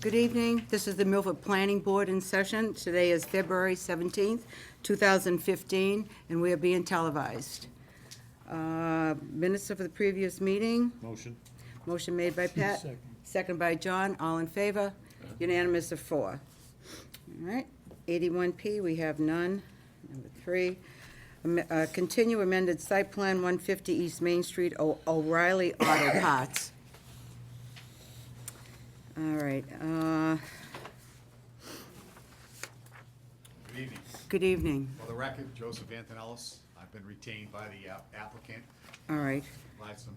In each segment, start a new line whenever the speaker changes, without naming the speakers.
Good evening. This is the Milford Planning Board in session. Today is February 17th, 2015, and we are being televised. Minutes of the previous meeting.
Motion.
Motion made by Pat. Second by John. All in favor? Unanimous of 4. All right. 81P, we have none. Number 3. Continue amended site plan 150 East Main Street, O'Reilly Auto Parts. All right.
Good evening.
Good evening.
For the record, Joseph Antonellis. I've been retained by the applicant
All right.
to provide some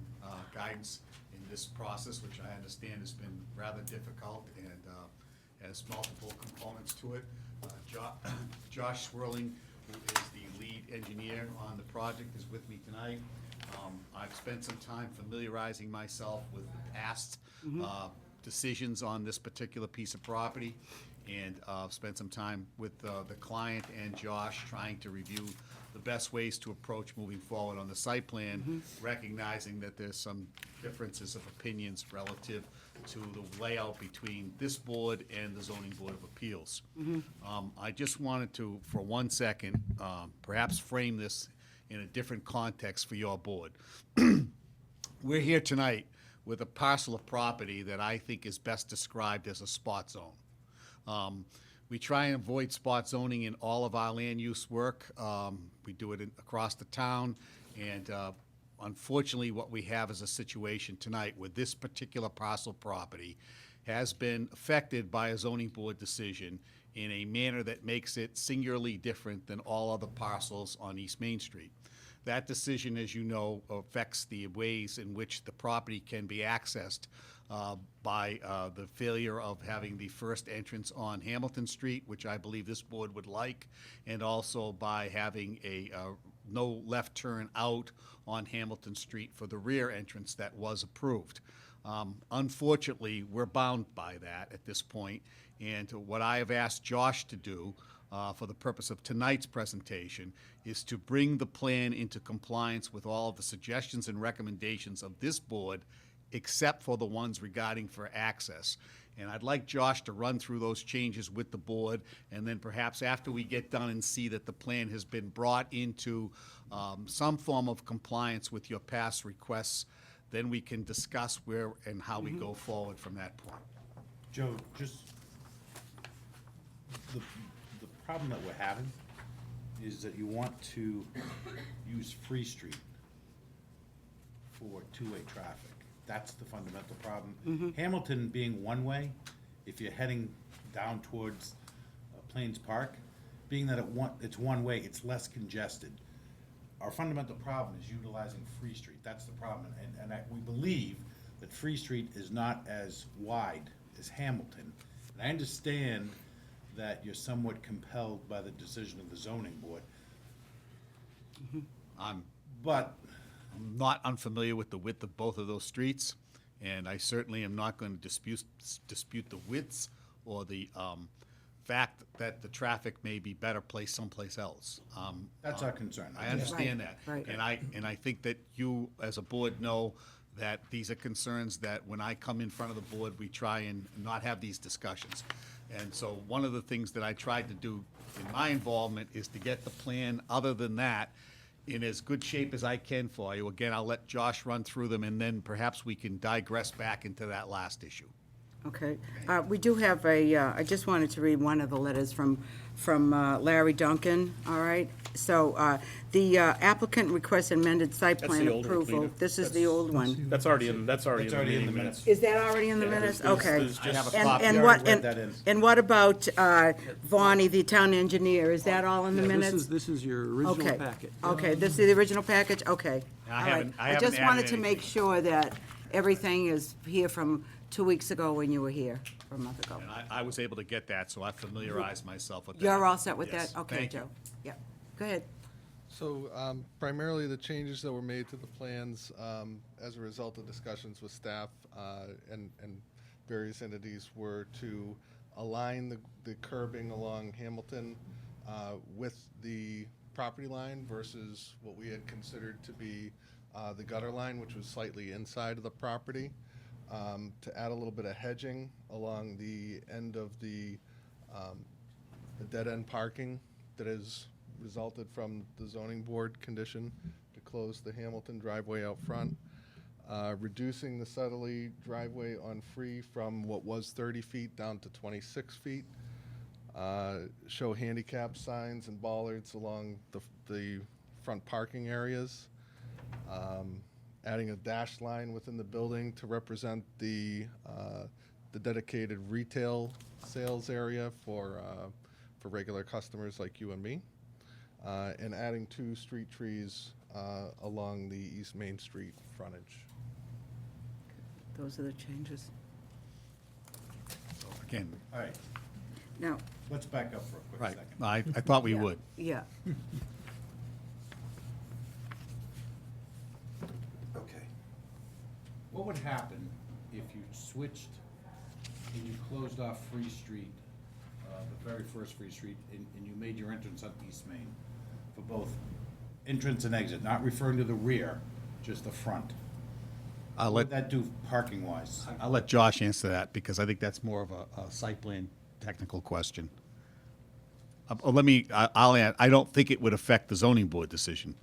guidance in this process, which I understand has been rather difficult and has multiple components to it. Josh Swirling, who is the lead engineer on the project, is with me tonight. I've spent some time familiarizing myself with the past decisions on this particular piece of property, and spent some time with the client and Josh trying to review the best ways to approach moving forward on the site plan, recognizing that there's some differences of opinions relative to the layout between this board and the Zoning Board of Appeals. I just wanted to, for 1 second, perhaps frame this in a different context for your board. We're here tonight with a parcel of property that I think is best described as a spot zone. We try and avoid spot zoning in all of our land use work. We do it across the town, and unfortunately what we have is a situation tonight where this particular parcel property has been affected by a zoning board decision in a manner that makes it singularly different than all other parcels on East Main Street. That decision, as you know, affects the ways in which the property can be accessed by the failure of having the first entrance on Hamilton Street, which I believe this board would like, and also by having a no left turn out on Hamilton Street for the rear entrance that was approved. Unfortunately, we're bound by that at this point, and what I have asked Josh to do for the purpose of tonight's presentation is to bring the plan into compliance with all of the suggestions and recommendations of this board, except for the ones regarding for access. And I'd like Josh to run through those changes with the board, and then perhaps after we get done and see that the plan has been brought into some form of compliance with your past requests, then we can discuss where and how we go forward from that point.
Joe, just, the problem that we're having is that you want to use Free Street for two-way traffic. That's the fundamental problem. Hamilton being one-way, if you're heading down towards Plains Park, being that it's one-way, it's less congested. Our fundamental problem is utilizing Free Street. That's the problem. And we believe that Free Street is not as wide as Hamilton. And I understand that you're somewhat compelled by the decision of the zoning board.
I'm
But
not unfamiliar with the width of both of those streets, and I certainly am not going to dispute the widths or the fact that the traffic may be better placed someplace else.
that's our concern.
I understand that.
Right.
And I think that you, as a board, know that these are concerns that when I come in front of the board, we try and not have these discussions. And so one of the things that I tried to do in my involvement is to get the plan, other than that, in as good shape as I can for you. Again, I'll let Josh run through them, and then perhaps we can digress back into that last issue.
Okay. We do have I just wanted to read one of the letters from Larry Duncan, all right? So the applicant requests amended site
That's
plan
the old one,
approval.
Cleta.
This is the old one.
That's already in the meeting minutes.
Is that already in the
Yeah,
minutes?
there's-
Okay.
there's
I have a
And-
copy.
and
We
what-
already read that in.
And what about Vonnie, the town engineer? Is that all in the
Yeah,
minutes?
This is your original
Okay.
packet.
Okay, this is the original package? Okay.
I
All right.
haven't
I just
added
wanted to make
anything.
sure that everything is here from 2 weeks ago when you were here, or a month ago.
And I was able to get that, so I familiarized myself with that.
You're all set with
Yes,
that? Okay,
thank you.
Joe. Yeah, go ahead.
So primarily, the changes that were made to the plans as a result of discussions with staff and various entities were to align the curbing along Hamilton with the property line versus what we had considered to be the gutter line, which was slightly inside of the property. to add a little bit of hedging along the end of the dead-end parking that has resulted from the zoning board condition to close the Hamilton driveway out front. Reducing the southerly driveway on Free from what was 30 feet down to 26 feet. Show handicap signs and bollards along the front parking areas. Adding a dash line within the building to represent the dedicated retail sales area for regular customers like you and me. And adding 2 street trees along the East Main Street frontage.
Those are the changes.
So again,
All right,
Now,
let's back up for a quick
right,
second.
I thought we
yeah,
would.
Yeah,
Okay. What would happen if you switched and you closed off Free Street, the very first Free Street, and you made your entrance up East Main for both entrance and exit, not referring to the rear, just the front?
I'll
What would
let,
that do parking-wise?
I'll let Josh answer that, because I think that's more of a site plan technical question. I'll add, I don't think it would affect the zoning board decision.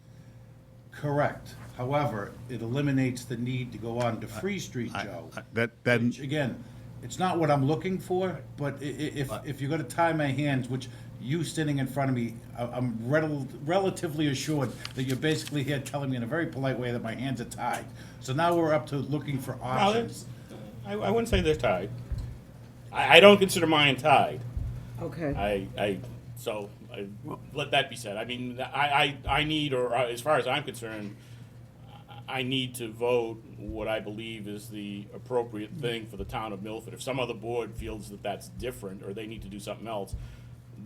Correct. However, it eliminates the need to go on to Free Street,
I-
Joe.
That,
Which, again, it's not what I'm looking for, but if you're gonna tie my hands, which you sitting in front of me, I'm relatively assured that you're basically here telling me in a very polite way that my hands are tied. So now we're up to looking for
No,
options.
I wouldn't say they're tied. I don't consider mine tied.
okay.
Let that be said. I mean, I need, or as far as I'm concerned, I need to vote what I believe is the appropriate thing for the town of Milford. If some other board feels that that's different, or they need to do something else,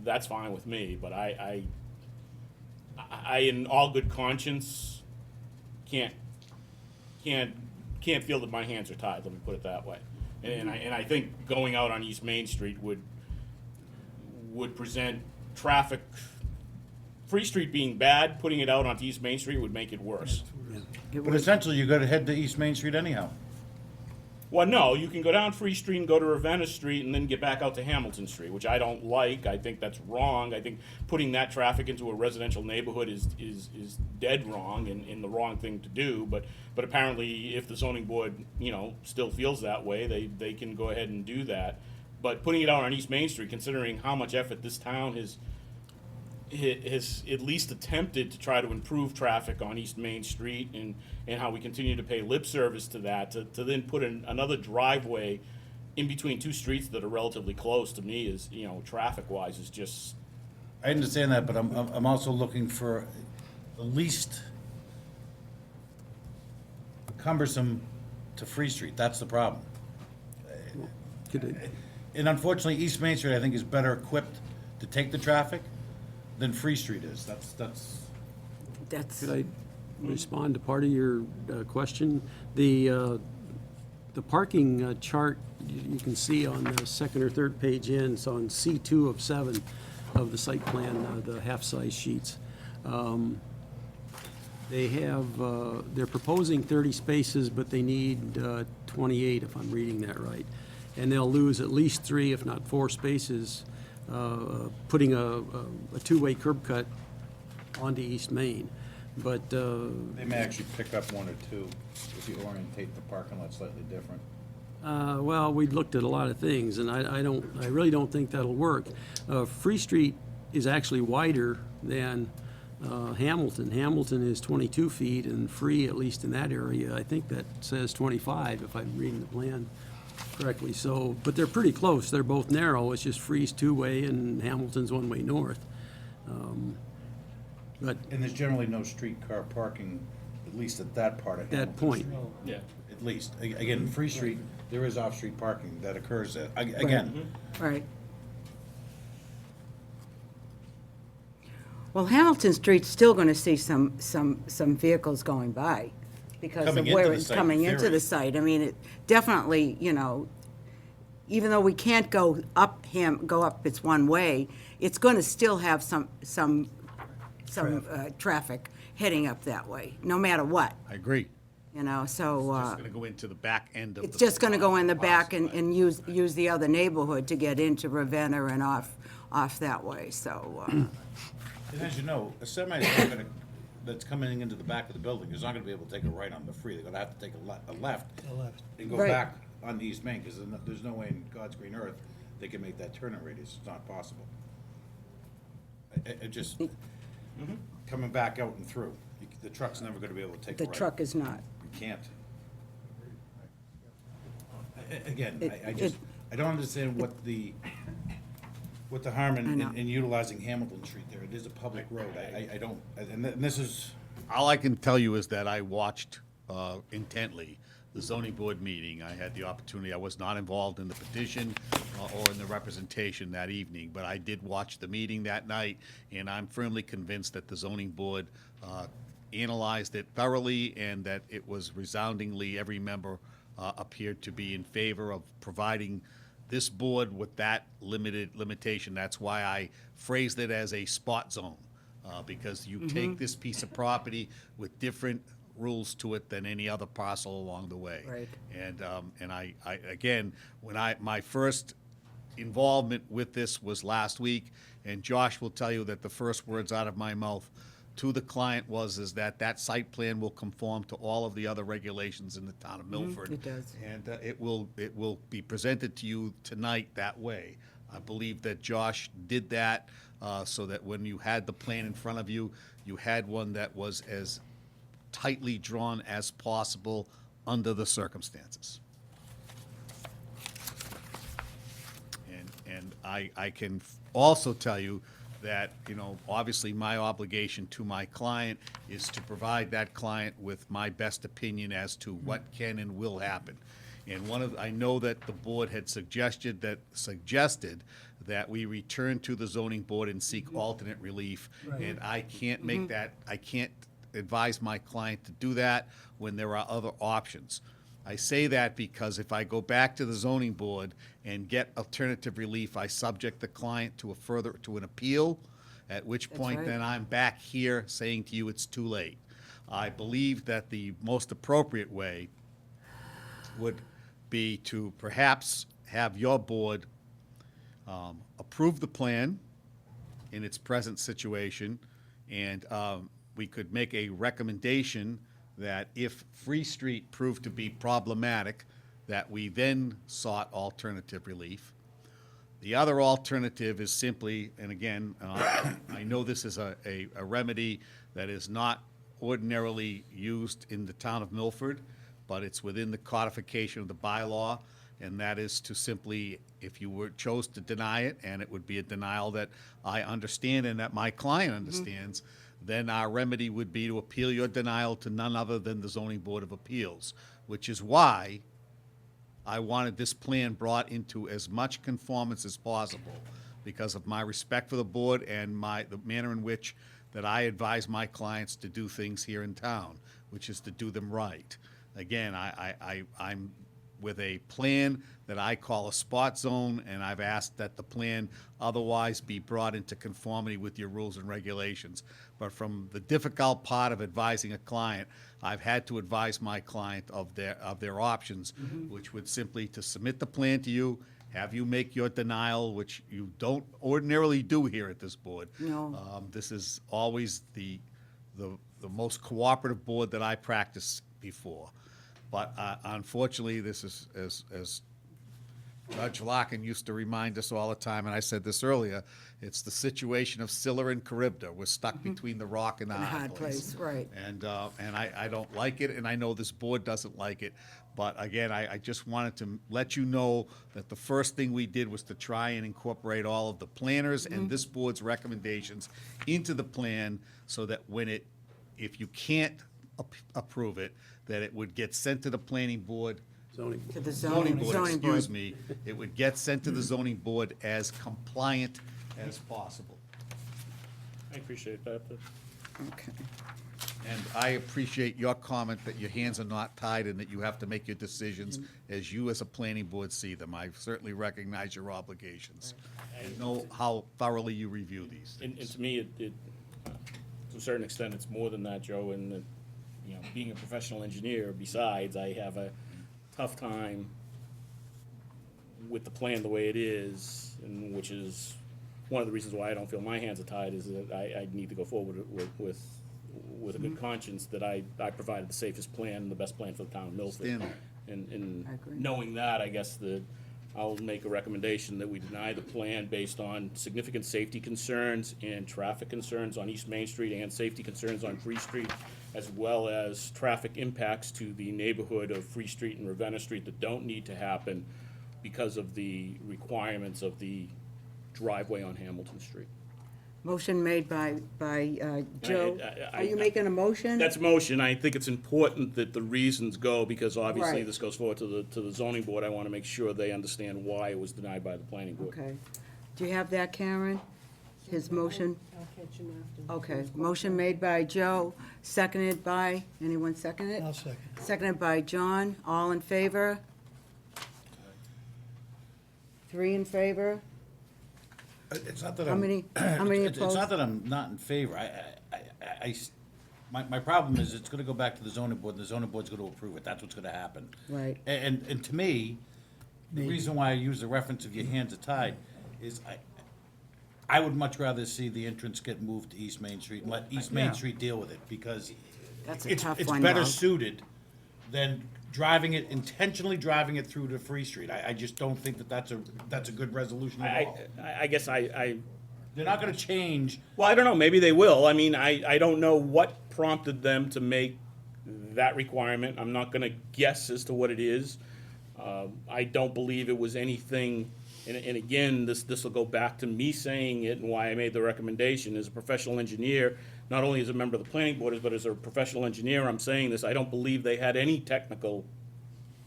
that's fine with me, but I in all good conscience, can't feel that my hands are tied, let me put it that way. And I think going out on East Main Street would present traffic, Free Street being bad, putting it out onto East Main Street would make it worse.
It
But
was-
essentially, you gotta head to East Main Street anyhow.
Well, no, you can go down Free Street and go to Ravenna Street and then get back out to Hamilton Street, which I don't like. I think that's wrong. I think putting that traffic into a residential neighborhood is dead wrong and the wrong thing to do. But apparently, if the zoning board, still feels that way, they can go ahead and do that. But putting it out on East Main Street, considering how much effort this town has at least attempted to try to improve traffic on East Main Street and how we continue to pay lip service to that, to then put another driveway in between 2 streets that are relatively close, to me is, traffic-wise, is just,
I understand that, but I'm also looking for the least cumbersome to Free Street. That's the problem. And unfortunately, East Main Street, I think, is better equipped to take the traffic than Free Street is.
That's,
Could I respond to part of your question? The parking chart you can see on the second or third page in, it's on C2 of 7 of the site plan, the half-size sheets. They're proposing 30 spaces, but they need 28, if I'm reading that right. And they'll lose at least 3, if not 4 spaces, putting a two-way curb cut onto East Main. But,
They may actually pick up 1 or 2 if you orientate the parking lot slightly different.
well, we looked at a lot of things, and I really don't think that'll work. Free Street is actually wider than Hamilton. Hamilton is 22 feet, and Free, at least in that area, I think that says 25, if I'm reading the plan correctly. So, but they're pretty close. They're both narrow. It's just Free's two-way and Hamilton's one-way north. But
And there's generally no streetcar parking, at least at that part of Hamilton.
that point,
yeah.
At least. Again, Free Street, there is off-street parking that occurs there. Again,
right. Well, Hamilton Street's still gonna see some vehicles going by because of
Coming into
where
the
it's
site, in
coming into
theory.
the site. I mean, it definitely, even though we can't go up it's one way, it's gonna still have some traffic heading up that way, no matter what.
I agree.
you know, so,
It's just gonna go into the back end of the.
it's just gonna go in the back
parcel,
and
right.
use the other neighborhood to get into Ravenna and off that way, so,
And as you know, a semi that's coming into the back of the building is not gonna be able to take a right on the free. They're gonna have to take a left. And go
Right.
back on East Main, because there's no way in God's green earth they can make that turning radius. It's not possible. It just, coming back out and through, the truck's never gonna be able to take a
the
right.
truck is not.
You can't. Again,
It-
I just, I don't understand what the harm
I know.
in utilizing Hamilton Street there. It is a public road. I don't, and this is,
All I can tell you is that I watched intently the zoning board meeting. I had the opportunity, I was not involved in the petition or in the representation that evening, but I did watch the meeting that night, and I'm firmly convinced that the zoning board analyzed it thoroughly and that it was resoundingly, every member appeared to be in favor of providing this board with that limitation. That's why I phrased it as a spot zone, because you take this piece of property with different rules to it than any other parcel along the way.
Right.
And I again, my first involvement with this was last week, and Josh will tell you that the first words out of my mouth to the client is that site plan will conform to all of the other regulations in the town of Milford.
it does.
And it will be presented to you tonight that way. I believe that Josh did that so that when you had the plan in front of you, you had one that was as tightly drawn as possible under the circumstances. And I can also tell you that, obviously my obligation to my client is to provide that client with my best opinion as to what can and will happen. And I know that the board had suggested that we return to the zoning board and seek alternate relief. And I can't make that, I can't advise my client to do that when there are other options. I say that because if I go back to the zoning board and get alternative relief, I subject the client to an appeal, at which point
right.
then I'm back here saying to you it's too late. I believe that the most appropriate way would be to perhaps have your board approve the plan in its present situation, and we could make a recommendation that if Free Street proved to be problematic, that we then sought alternative relief. The other alternative is simply, and again, I know this is a remedy that is not ordinarily used in the town of Milford, but it's within the codification of the bylaw, and that is to simply, if you chose to deny it, and it would be a denial that I understand and that my client understands, then our remedy would be to appeal your denial to none other than the Zoning Board of Appeals, which is why I wanted this plan brought into as much conformance as possible, because of my respect for the board and the manner in which that I advise my clients to do things here in town, which is to do them right. Again, I'm with a plan that I call a spot zone, and I've asked that the plan otherwise be brought into conformity with your rules and regulations. But from the difficult part of advising a client, I've had to advise my client of their options, which would simply to submit the plan to you, have you make your denial, which you don't ordinarily do here at this board.
No.
This is always the most cooperative board that I practiced before. But unfortunately, this is, as Judge Larkin used to remind us all the time, and I said this earlier, it's the situation of Scylla and Charybdis. We're stuck between the rock and the hard place.
Right.
And I don't like it, and I know this board doesn't like it. But again, I just wanted to let you know that the first thing we did was to try and incorporate all of the planners and this board's recommendations into the plan, so that if you can't approve it, that it would get sent to the planning board,
Zoning.
To the
zoning board,
zoning board.
excuse me. It would get sent to the zoning board as compliant as possible.
I appreciate that.
Okay.
And I appreciate your comment that your hands are not tied and that you have to make your decisions as you as a planning board see them. I certainly recognize your obligations and know how thoroughly you review these
And
things.
to me, to a certain extent, it's more than that, Joe, and being a professional engineer, besides, I have a tough time with the plan the way it is, and which is one of the reasons why I don't feel my hands are tied, is that I need to go forward with a good conscience that I provided the safest plan and the best plan for the town of Milford.
Stanley.
And
I agree.
knowing that, I guess that I'll make a recommendation that we deny the plan based on significant safety concerns and traffic concerns on East Main Street and safety concerns on Free Street, as well as traffic impacts to the neighborhood of Free Street and Ravenna Street that don't need to happen because of the requirements of the driveway on Hamilton Street.
Motion made by Joe.
I-
Are you making a motion?
That's motion. I think it's important that the reasons go, because obviously
Right.
this goes forward to the zoning board. I want to make sure they understand why it was denied by the planning board.
Okay. Do you have that, Karen? His motion?
I'll catch him after.
Okay. Motion made by Joe, seconded by, anyone second it?
I'll second.
Seconded by John. All in favor? 3 in favor?
It's not that
How
I'm.
many
It's
opposed?
not that I'm not in favor. My problem is it's gonna go back to the zoning board, and the zoning board's gonna approve it. That's what's gonna happen.
Right.
And to me, the reason why I use the reference of your hands are tied is I would much rather see the entrance get moved to East Main Street and let East Main Street deal with it, because
That's a
it's
tough
it's
one,
better
though.
suited than intentionally driving it through to Free Street. I just don't think that that's a good resolution at all.
I guess I
They're not gonna change.
well, I don't know, maybe they will. I mean, I don't know what prompted them to make that requirement. I'm not gonna guess as to what it is. I don't believe it was anything, and again, this will go back to me saying it and why I made the recommendation. As a professional engineer, not only as a member of the planning board, but as a professional engineer, I'm saying this, I don't believe they had any technical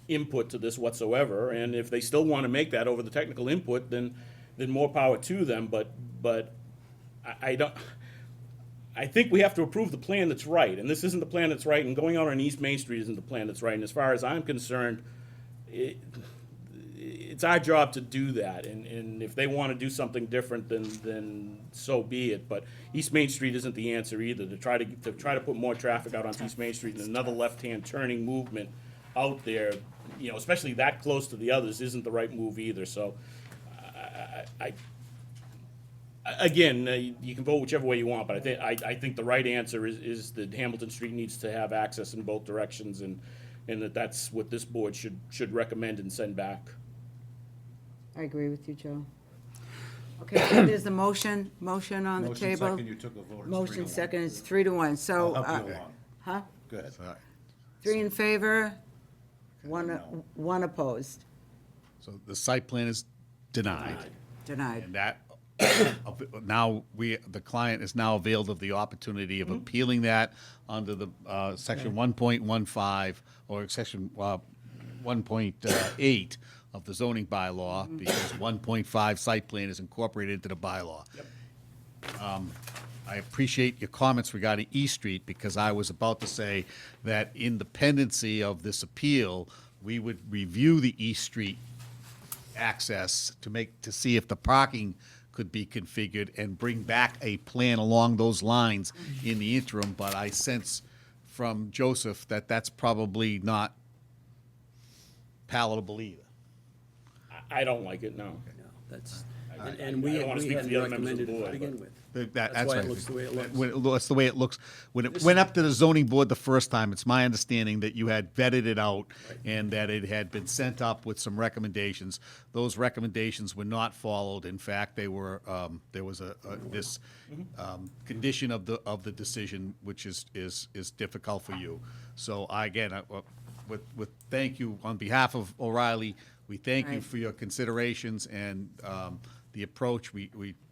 input to this whatsoever, and if they still want to make that over the technical input, then more power to them, but I don't, I think we have to approve the plan that's right, and this isn't the plan that's right, and going out on East Main Street isn't the plan that's right, and as far as I'm concerned, it's our job to do that, and if they want to do something different, then so be it, but East Main Street isn't the answer either. To try to put more traffic out onto East Main Street and another left-hand turning movement out there, especially that close to the others, isn't the right move either, so again, you can vote whichever way you want, but I think the right answer is that Hamilton Street needs to have access in both directions, and that's what this board should recommend and send back.
I agree with you, Joe. Okay, so there's a motion on the
Motion
table.
second, you took a vote. It's
Motion
3-1.
second, it's 3-1, so,
I'll help you along.
huh?
Go ahead.
3 in favor, one
No.
opposed,
So the site plan is denied.
denied.
And that, now the client is now availed of the opportunity of appealing that under the section 1.15 or section 1.8 of the zoning bylaw, because 1.5 site plan is incorporated into the bylaw. I appreciate your comments regarding East Street, because I was about to say that in the pendency of this appeal, we would review the East Street access to see if the parking could be configured and bring back a plan along those lines in the interim, but I sense from Joseph that that's probably not palatable either.
I don't like it, no.
No, that's,
I
and we
don't wanna speak for
hadn't
the other members of the
recommended it to
board,
begin
but-
with.
That's
why it
right.
looks the way it looks.
That's the way it looks. When it went up to the zoning board the first time, it's my understanding that you had vetted it out and that it had been sent up with some recommendations. Those recommendations were not followed. In fact, they were, there was this condition of the decision, which is difficult for you. So with thank you on behalf of O'Reilly, we thank you
Right.
for your considerations and the approach.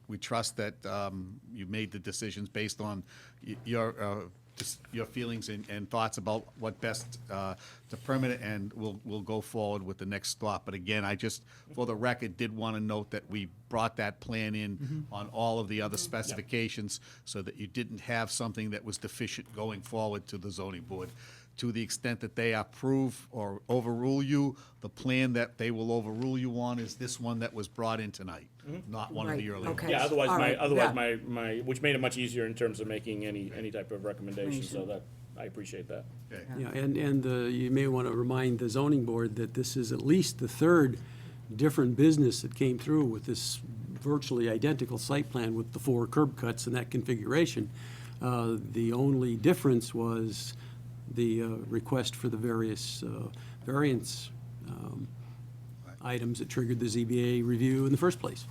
We trust that you made the decisions based on your feelings and thoughts about what best to permit it, and we'll go forward with the next stop. But again, I just, for the record, did want to note that we brought that plan in on all of the other specifications so that you didn't have something that was deficient going forward to the zoning board. To the extent that they approve or overrule you, the plan that they will overrule you on is this one that was brought in tonight, not one of the
Right,
earlier.
okay.
Yeah,
All right, yeah.
my, which made it much easier in terms of making any type of recommendation, so I appreciate that.
Okay.
Yeah, and you may want to remind the zoning board that this is at least the third different business that came through with this virtually identical site plan with the 4 curb cuts and that configuration. The only difference was the request for the various variance items that triggered the ZBA review in the first place.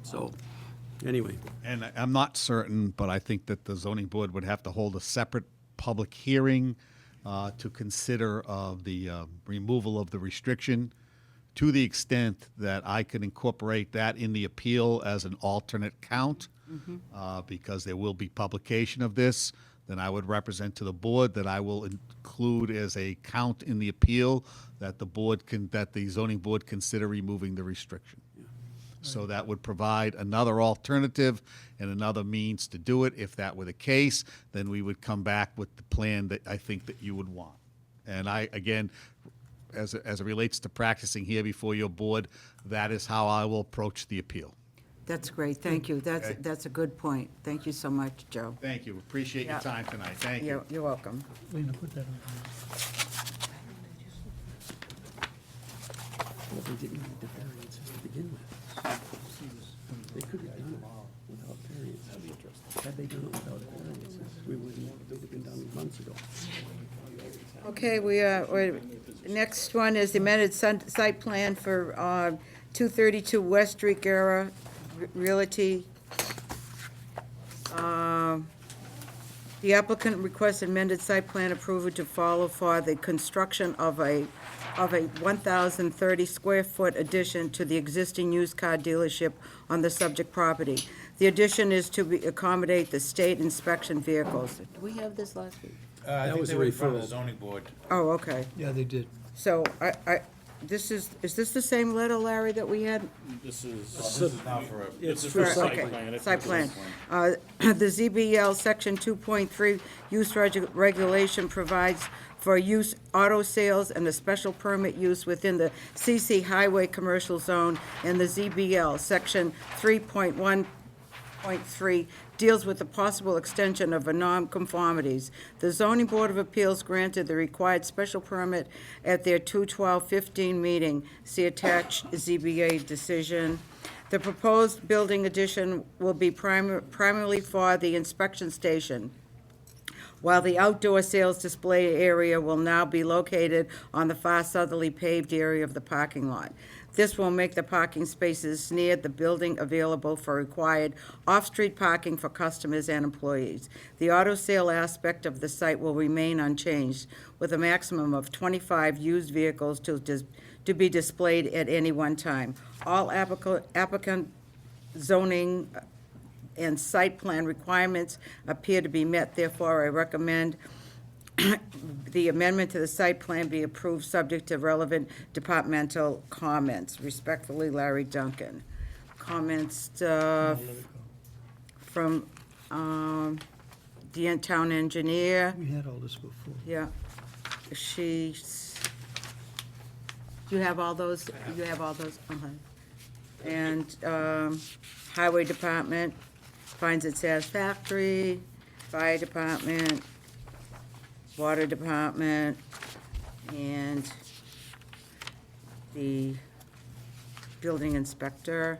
So, anyway.
And I'm not certain, but I think that the zoning board would have to hold a separate public hearing to consider of the removal of the restriction, to the extent that I could incorporate that in the appeal as an alternate count, because there will be publication of this. Then I would represent to the board that I will include as a count in the appeal that the zoning board consider removing the restriction. So that would provide another alternative and another means to do it. If that were the case, then we would come back with the plan that I think that you would want. And I, again, as it relates to practicing here before your board, that is how I will approach the appeal.
That's great, thank you.
Okay.
That's a good point. Thank you so much, Joe.
Thank you. Appreciate your
Yeah.
time tonight. Thank you.
You're welcome.
Lena, put that on.
Well, they didn't need the variances to begin with. They could have done it without variances. Had they done it without variances, we wouldn't, it would have been done months ago.
Okay, next one is the amended site plan for 232 West Street, Gara Realty. The applicant requests amended site plan approval to follow for the construction of a 1,030 square foot addition to the existing used car dealership on the subject property. The addition is to accommodate the state inspection vehicles. Did we have this last week?
I think
was
they
a
were in front of the
referral.
zoning board.
Oh, okay.
Yeah, they did.
So is this the same letter, Larry, that we had?
This is,
This is now for a.
this is
For-
for site
okay,
plan.
Site plan. The ZBL Section 2.3 use regulation provides for use auto sales and a special permit use within the CC Highway Commercial Zone, and the ZBL Section 3.1.3 deals with the possible extension of a nonconformities. The Zoning Board of Appeals granted the required special permit at their 2/12/15 meeting. See attached ZBA decision. The proposed building addition will be primarily for the inspection station, while the outdoor sales display area will now be located on the far southerly paved area of the parking lot. This will make the parking spaces near the building available for required off-street parking for customers and employees. The auto sale aspect of the site will remain unchanged, with a maximum of 25 used vehicles to be displayed at any one time. All applicant zoning and site plan requirements appear to be met, therefore I recommend the amendment to the site plan be approved, subject to relevant departmental comments. Respectfully, Larry Duncan. Comments from the town engineer.
We had all this before.
Yeah, you have all those? You have all those? Okay. And highway department finds it satisfactory. Fire department, water department, and the building inspector.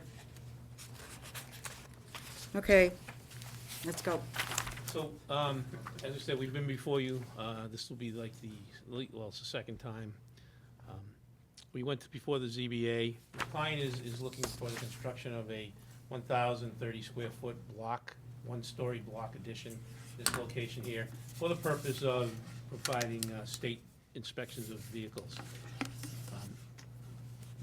Okay, let's go.
So, as I said, we've been before you. This will be like it's the second time. We went before the ZBA. The client is looking for the construction of a 1,030 square foot block, one-story block addition, this location here, for the purpose of providing state inspections of vehicles.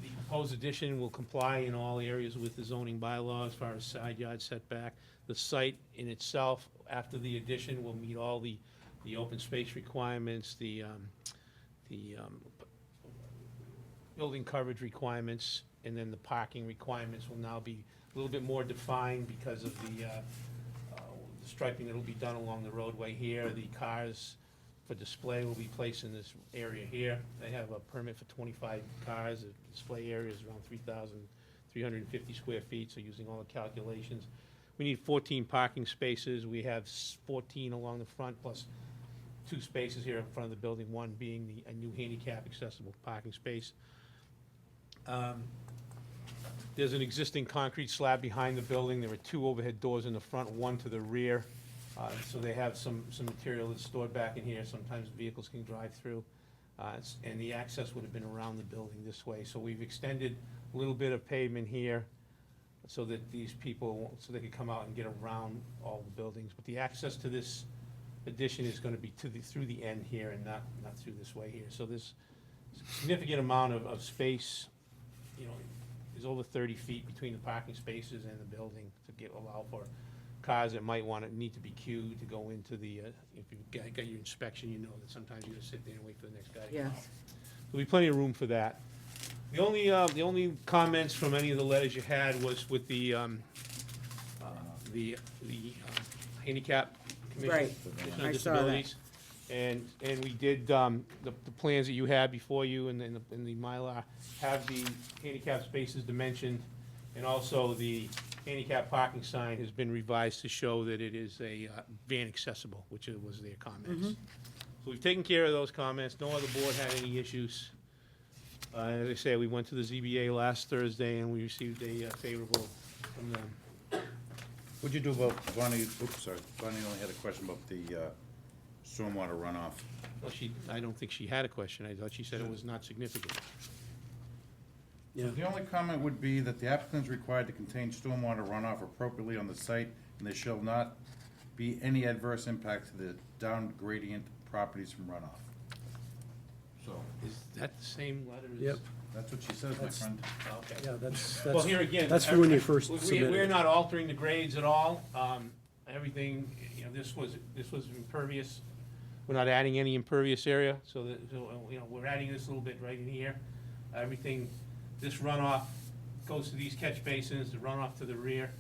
The proposed addition will comply in all areas with the zoning bylaw as far as side yard setback. The site in itself, after the addition, will meet all the open space requirements, the building coverage requirements, and then the parking requirements will now be a little bit more defined because of the striping that will be done along the roadway here. The cars for display will be placed in this area here. They have a permit for 25 cars. The display area is around 3,350 square feet, so using all the calculations. We need 14 parking spaces. We have 14 along the front, plus two spaces here in front of the building, one being a new handicap accessible parking space. There's an existing concrete slab behind the building. There are two overhead doors in the front, one to the rear. So they have some material that's stored back in here. Sometimes vehicles can drive through. And the access would have been around the building this way. So we've extended a little bit of pavement here so that these people, so they could come out and get around all the buildings. But the access to this addition is gonna be through the end here and not through this way here. So there's a significant amount of space, you know, there's over 30 feet between the parking spaces and the building to allow for cars that might need to be queued to go into the, if you got your inspection, you know that sometimes you just sit there and wait for the next guy to come out.
Yes.
There'll be plenty of room for that. The only comments from any of the letters you had was with the handicap commission.
Right.
Commission on
I saw that.
Disabilities. And we did, the plans that you had before you and the Mylar have the handicap spaces dimensioned, and also the handicap parking sign has been revised to show that it is a van accessible, which was their comments. So we've taken care of those comments. No other board had any issues. As I say, we went to the ZBA last Thursday and we received a favorable from them.
What'd you do about, Bonnie only had a question about the stormwater runoff.
Well, I don't think she had a question. I thought she said it was not significant.
Yeah.
The only comment would be that the applicant is required to contain stormwater runoff appropriately on the site, and there shall not be any adverse impact to the down gradient properties from runoff. So,
Is that the same letter as?
Yep.
that's what she says, my friend.
Okay.
Yeah, that's,
Well, here again.
that's for when you first
We're
submitted.
not altering the grades at all. Everything, you know, this was impervious. We're not adding any impervious area, so you know, we're adding this little bit right in here. Everything, this runoff goes to these catch basins, the runoff to the rear.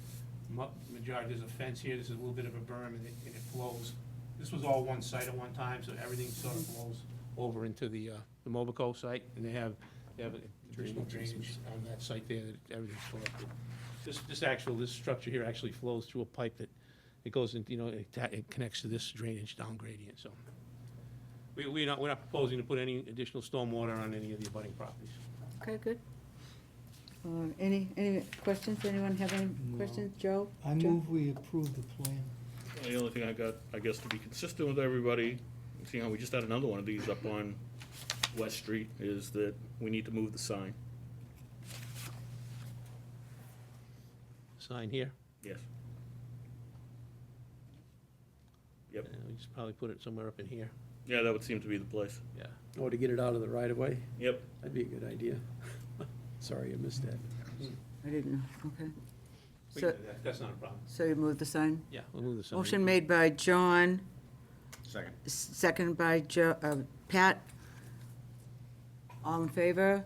Majority, there's a fence here, there's a little bit of a berm, and it flows. This was all one site at one time, so everything sort of flows over into the Mobico site, and they have additional drainage on that site there, that everything's collected. This structure here actually flows through a pipe that, it goes in, you know, it connects to this drainage down gradient, so. We're not proposing to put any additional stormwater on any of the abutting properties.
Okay, good. Any questions? Anyone have any questions? Joe?
I
Joe?
move we approve the plan.
The only thing I got, I guess, to be consistent with everybody, seeing how we just had another one of these up on West Street, is that we need to move the sign.
Sign here.
Yes. Yep.
We just probably put it somewhere up in here,
Yeah, that would seem to be the place.
yeah.
Oh, to get it out of the right of way?
Yep.
That'd be a good idea. Sorry, I missed that.
I didn't know, okay.
We
So,
can do that. That's not a problem.
so you move the sign?
Yeah, we'll move the sign.
Motion made by John,
Second.
second by Pat. All in favor?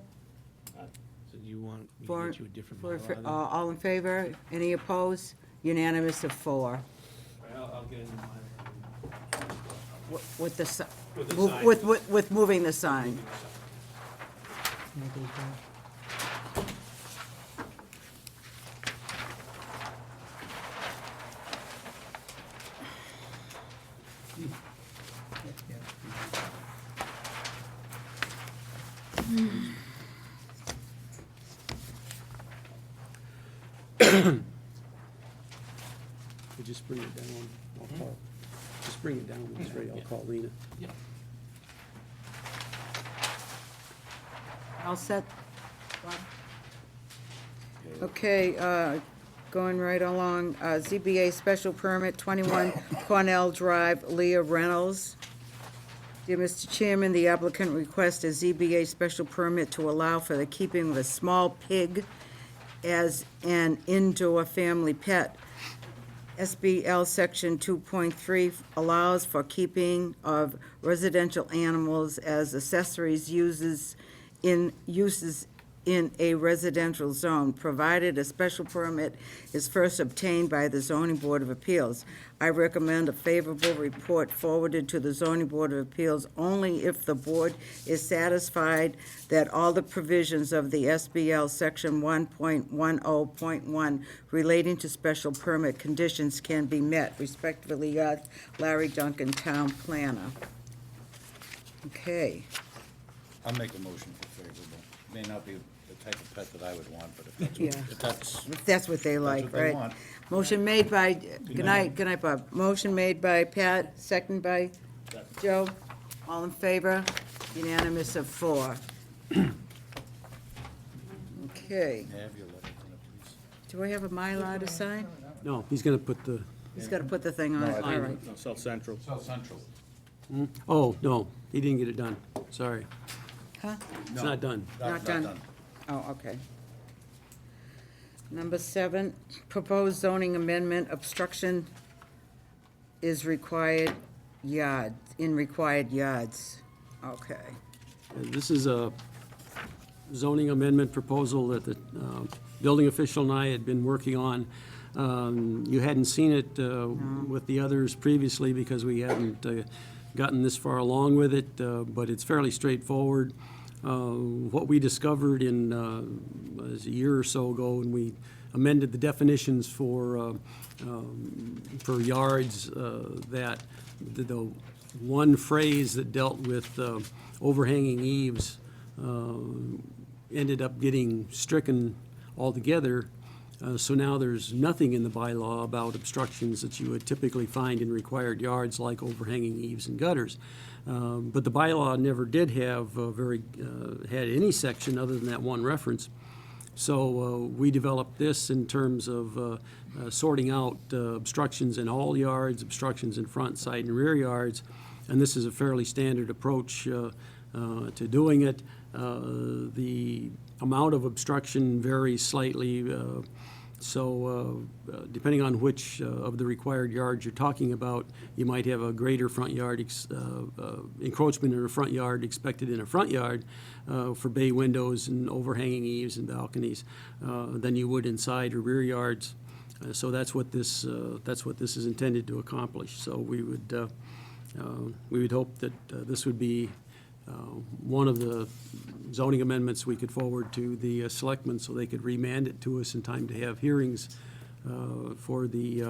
So do you want me to
Four-
get you a different
four-
Mylar then?
All in favor? Any opposed? Unanimous of 4.
All right, I'll get a new Mylar.
With the, si-
With the
move-
sign.
with moving the sign.
Can I go back?
We just bring it down, I'll call, just bring it down when it's ready, I'll call Lena.
Yeah.
All set? Okay, going right along, ZBA special permit, 21 Cornell Drive, Leah Reynolds. Dear Mr. Chairman, the applicant requests a ZBA special permit to allow for the keeping of a small pig as an indoor family pet. SBL Section 2.3 allows for keeping of residential animals as accessories uses in a residential zone, provided a special permit is first obtained by the Zoning Board of Appeals. I recommend a favorable report forwarded to the Zoning Board of Appeals only if the board is satisfied that all the provisions of the SBL Section 1.10.1 relating to special permit conditions can be met. Respectfully, Larry Duncan, Town Planner. Okay,
I'll make a motion for favorable. May not be the type of pet that I would want, but
Yeah.
if that's,
if that's what they like,
what they
right?
want.
Motion made by, good night, Bob. Motion made by Pat, second by Joe. All in favor? Unanimous of 4. Okay,
May I have your letter, please?
do I have a Mylar to sign?
No, he's gonna put the,
He's got to put the thing on it, all right.
No, South Central.
South Central.
oh, no, he didn't get it done. Sorry.
Huh?
It's not done.
Not done. Oh, okay. Number 7, proposed zoning amendment, obstruction is required in required yards. Okay.
This is a zoning amendment proposal that the building official and I had been working on. You hadn't seen it with the others previously because we hadn't gotten this far along with it, but it's fairly straightforward. What we discovered was a year or so ago when we amended the definitions for yards, that the one phrase that dealt with overhanging eaves ended up getting stricken altogether. So now there's nothing in the bylaw about obstructions that you would typically find in required yards like overhanging eaves and gutters. But the bylaw never did have had any section other than that one reference. So we developed this in terms of sorting out obstructions in all yards, obstructions in front, side, and rear yards. And this is a fairly standard approach to doing it. The amount of obstruction varies slightly. So depending on which of the required yards you're talking about, you might have a greater front yard encroachment in a front yard expected in a front yard for bay windows and overhanging eaves and balconies than you would inside or rear yards. So that's what this is intended to accomplish. So we would hope that this would be one of the zoning amendments we could forward to the selectmen so they could remand it to us in time to have hearings for the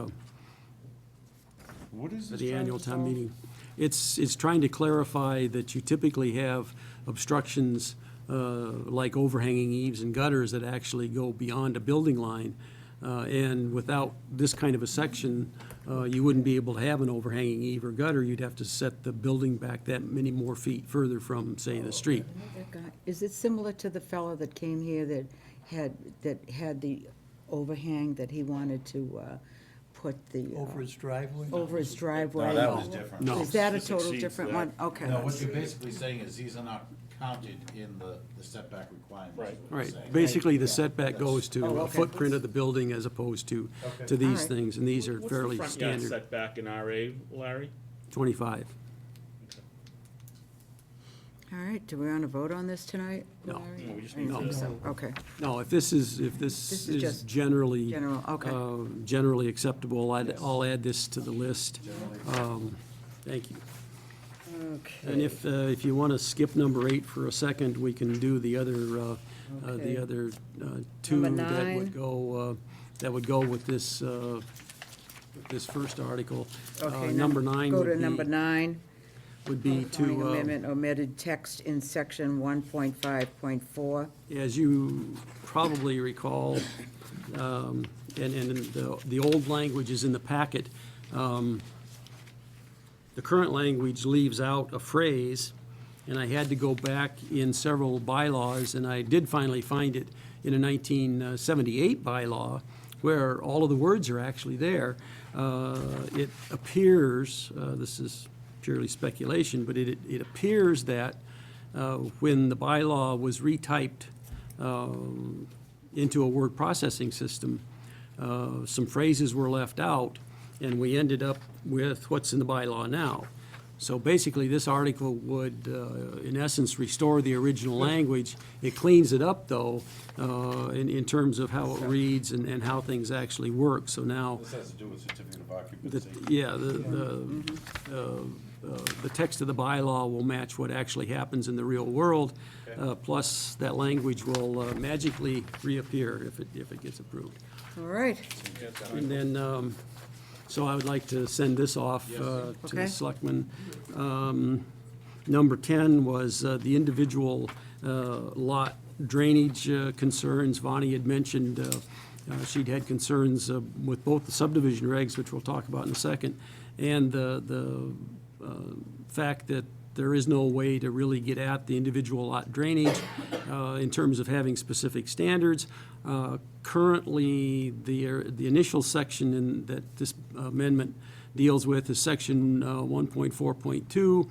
What is this?
annual town meeting. It's trying to clarify that you typically have obstructions like overhanging eaves and gutters that actually go beyond a building line. And without this kind of a section, you wouldn't be able to have an overhanging eave or gutter. You'd have to set the building back that many more feet further from, say, the street.
That guy- Is it similar to the fellow that came here that had the overhang that he wanted to put the,
Over his driveway?
over his driveway?
No, that was different.
No.
Is that a
This
total
exceeds
different
that.
one? Okay.
No, what you're basically saying is these are not counted in the setback requirements.
Right.
is what you're
Right,
saying.
basically, the setback goes to
Oh,
a
okay.
footprint of the building as opposed to these
All right.
things, and these are
What's the
fairly
front yard
standard.
setback in RA, Larry?
25.
All right, do we want to vote on this tonight?
No.
Larry?
No, we just
I didn't
need
think
to-
so. Okay,
No, if this is
is just
generally.
general, okay.
Generally acceptable, I'll add this to the list. Thank you.
Okay.
And if you want to skip number 8 for a second, we can do the other,
Okay.
two
Number
that
9.
would go with this, first article.
Okay,
Number 9
Go to
would
number
be,
9.
would be
Zoning
to,
amendment omitted text in section 1.5.4.
as you probably recall, and the old language is in the packet, the current language leaves out a phrase, and I had to go back in several bylaws, and I did finally find it in a 1978 bylaw, where all of the words are actually there. It appears, this is purely speculation, but it appears that when the bylaw was retyped into a word processing system, some phrases were left out, and we ended up with what's in the bylaw now. So basically, this article would, in essence, restore the original language. It cleans it up, though, in terms of how it reads and how things actually work. So now,
This has to do with certificate of
the,
occupancy.
yeah, the text of the bylaw will match what actually happens in the real world, plus that language will magically reappear if it gets approved.
All right,
And then, so I would like to send this off to
Okay.
the selectmen. Number 10 was the individual lot drainage concerns. Vonnie had mentioned she'd had concerns with both the subdivision regs, which we'll talk about in a second, and the fact that there is no way to really get at the individual lot drainage in terms of having specific standards. Currently, the initial section that this amendment deals with is section 1.4.2,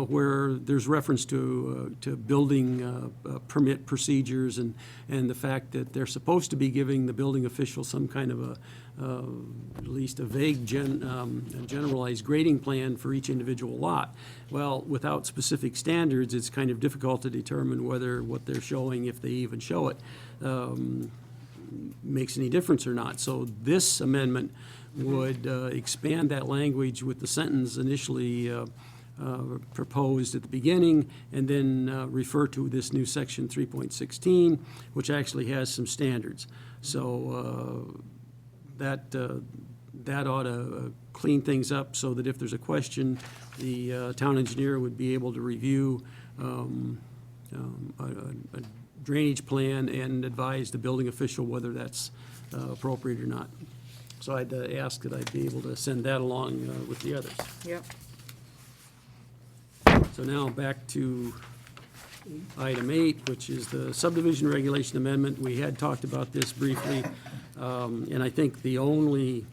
where there's reference to building permit procedures and the fact that they're supposed to be giving the building official some kind of at least a vague generalized grading plan for each individual lot. Well, without specific standards, it's kind of difficult to determine whether what they're showing, if they even show it, makes any difference or not. So this amendment would expand that language with the sentence initially proposed at the beginning, and then refer to this new section 3.16, which actually has some standards. So that ought to clean things up so that if there's a question, the town engineer would be able to review a drainage plan and advise the building official whether that's appropriate or not. So I'd ask that I be able to send that along with the others.
Yep.
So now back to item 8, which is the subdivision regulation amendment. We had talked about this briefly, and I think the only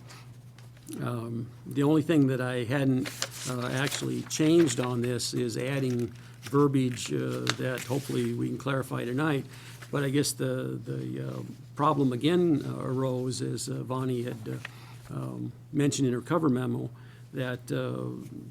thing that I hadn't actually changed on this is adding verbiage that hopefully we can clarify tonight. But I guess the problem again arose, as Vonnie had mentioned in her cover memo, that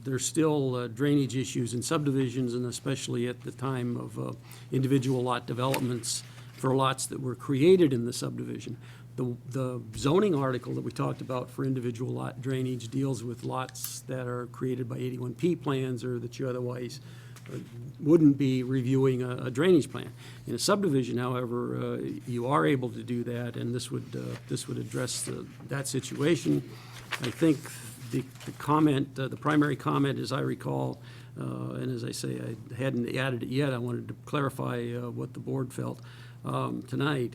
there's still drainage issues in subdivisions, and especially at the time of individual lot developments for lots that were created in the subdivision. The zoning article that we talked about for individual lot drainage deals with lots that are created by 81P plans or that you otherwise wouldn't be reviewing a drainage plan. In a subdivision, however, you are able to do that, and this would address that situation. I think the comment, the primary comment, as I recall, and as I say, I hadn't added it yet, I wanted to clarify what the board felt tonight,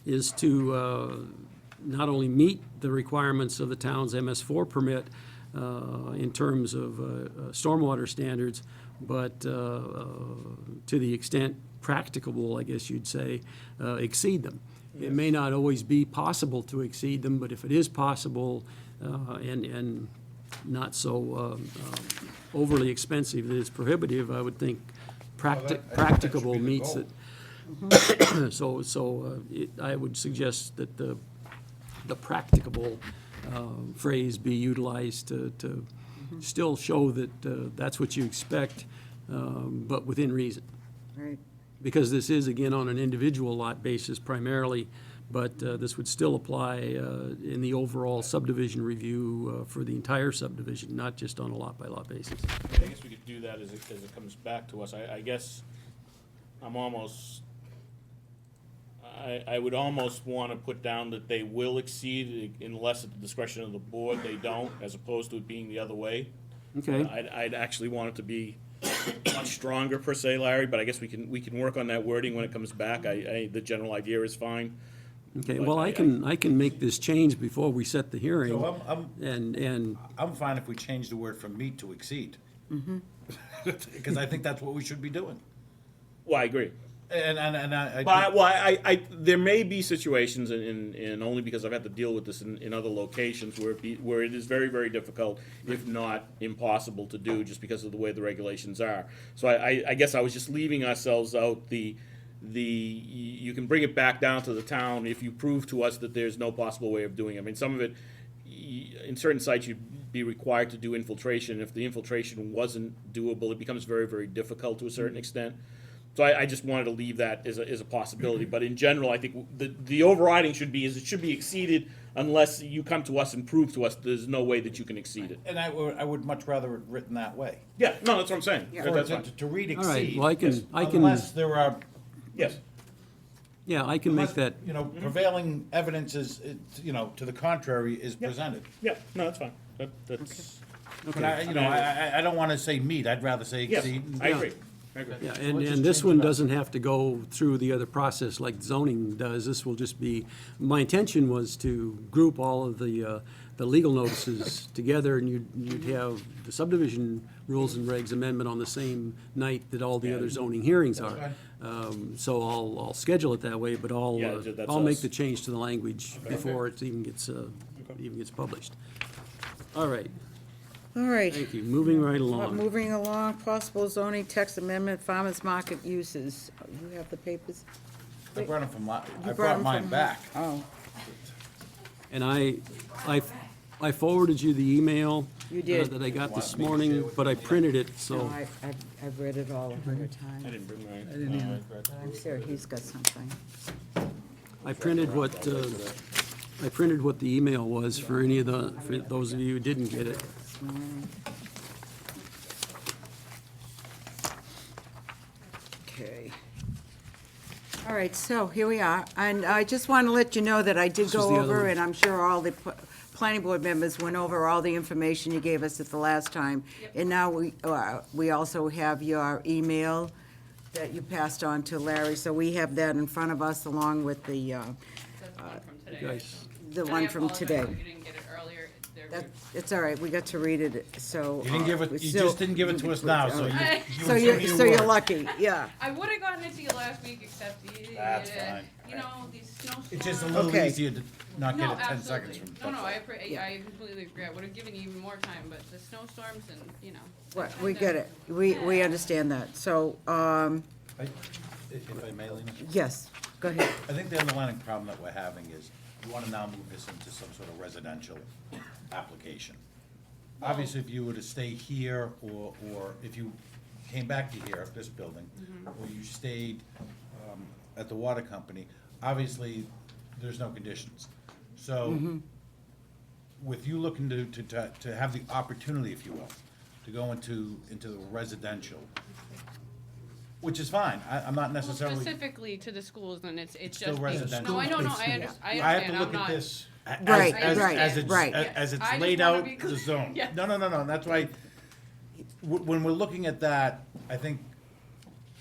is to not only meet the requirements of the town's MS4 permit in terms of stormwater standards, but to the extent practicable, I guess you'd say, exceed them. It may not always be possible to exceed them, but if it is possible and not so overly expensive that it's prohibitive, I would think practicable
should be the
meets
goal.
it. So I would suggest that the practicable phrase be utilized to still show that that's what you expect, but within reason.
Right.
Because this is, again, on an individual lot basis primarily, but this would still apply in the overall subdivision review for the entire subdivision, not just on a lot-by-lot basis.
I guess we could do that as it comes back to us. I guess I'm almost, I would almost want to put down that they will exceed unless at the discretion of the board they don't, as opposed to it being the other way.
Okay?
I'd actually want it to be much stronger per se, Larry, but I guess we can work on that wording when it comes back. The general idea is fine.
Okay,
But
well, I can make this change before we set the hearing.
So
And,
I'm fine if we change the word from meet to exceed. Because I think that's what we should be doing.
Well, I agree.
And I.
But there may be situations, and only because I've had to deal with this in other locations, where it is very, very difficult, if not impossible to do, just because of the way the regulations are. So I guess I was just leaving ourselves out you can bring it back down to the town if you prove to us that there's no possible way of doing it. I mean, some of it, in certain sites, you'd be required to do infiltration. If the infiltration wasn't doable, it becomes very, very difficult to a certain extent. So I just wanted to leave that as a possibility. But in general, I think the overriding should be it should be exceeded unless you come to us and prove to us there's no way that you can exceed it.
And I would much rather it written that way.
Yeah, no, that's what I'm saying.
Yeah.
That's
Or
fine.
to read
all right,
exceed.
well, I can,
Unless there are,
Yes.
yeah, I can make
unless,
that,
prevailing evidence is, to the contrary is presented.
Yeah, no, that's fine. That's
But I don't wanna say meet, I'd rather say
Yes,
exceed.
I agree. I agree.
Yeah,
Let's
and
just
this
change
one
it up.
doesn't have to go through the other process like zoning does. This will just be, my intention was to group all of the legal notices together, and you'd have the subdivision rules and regs amendment on the same night that all the other zoning hearings are. So I'll schedule it that way, but
Yeah, that's
I'll make
us.
the change to the language before it even gets published. All right,
All right.
thank you. Moving right along.
Moving along, possible zoning text amendment, farmers market uses. You have the papers?
I brought them from, I
You
brought
them
mine
from-
back.
Oh,
And I forwarded you the email.
You did.
That I got
Want
this
me to share
morning,
with
but I
you?
printed it,
no,
so
I've read it all ahead of
I
time.
didn't bring mine.
I didn't either.
But I'm sure he's got something.
I printed what the email was for for those of you who didn't get it.
This morning. Okay. All right, so here we are, and I just want to let you know that I did
This is
go
the other
over,
one.
and I'm sure all the planning board members went over all the information you gave us at the last time. And now we also have your email that you passed on to Larry, so we have that in front of us along with the
That's the one from today.
Guys,
the
And I
one from
apologize
today.
if you didn't get it earlier.
It's all right, we got to read it, so.
You didn't give it,
we
you
still-
just didn't give it to us now, so you.
So you're lucky, yeah.
I would have gotten it to you last week, except
That's fine.
you know, these snowstorms.
It's just a little
Okay.
easier to not
No,
get it 10 seconds
absolutely.
from.
No,
that's all.
I completely agree. I would have given you even more time, but the snowstorms and, you know.
What, we get it, we understand that, so,
If I may, Lena?
yes, go ahead.
I think the underlying problem that we're having is, we wanna now move this into some sort of residential application. Obviously, if you were to stay here, or if you came back to here, this building, or you stayed, at the water company, obviously, there's no conditions. So, with you looking to have the opportunity, if you will, to go into the residential, which is fine, I'm not
Well,
necessarily.
specifically to the schools, then it's
Still
just.
residential.
No, I know, no,
It's-
I understand,
I have to
I'm
look at
not.
this
Right,
as
right,
it's,
right.
as
I
it's
just
laid
wanna
out,
be
the
clear.
zone.
Yeah.
No, and that's why, when we're looking at that, I think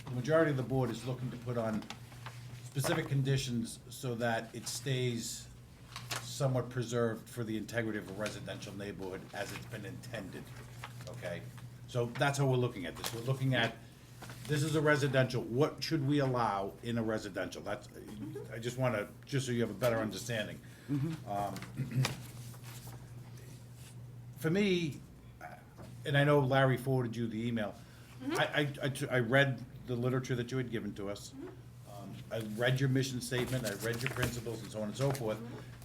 the majority of the board is looking to put on specific conditions so that it stays somewhat preserved for the integrity of a residential neighborhood as it's been intended, okay? So that's how we're looking at this. We're looking at, this is a residential, what should we allow in a residential? That's, I just wanna, just so you have a better understanding. For me, and I know Larry forwarded you the email, I read the literature that you had given to us. I read your mission statement, I read your principles and so on and so forth,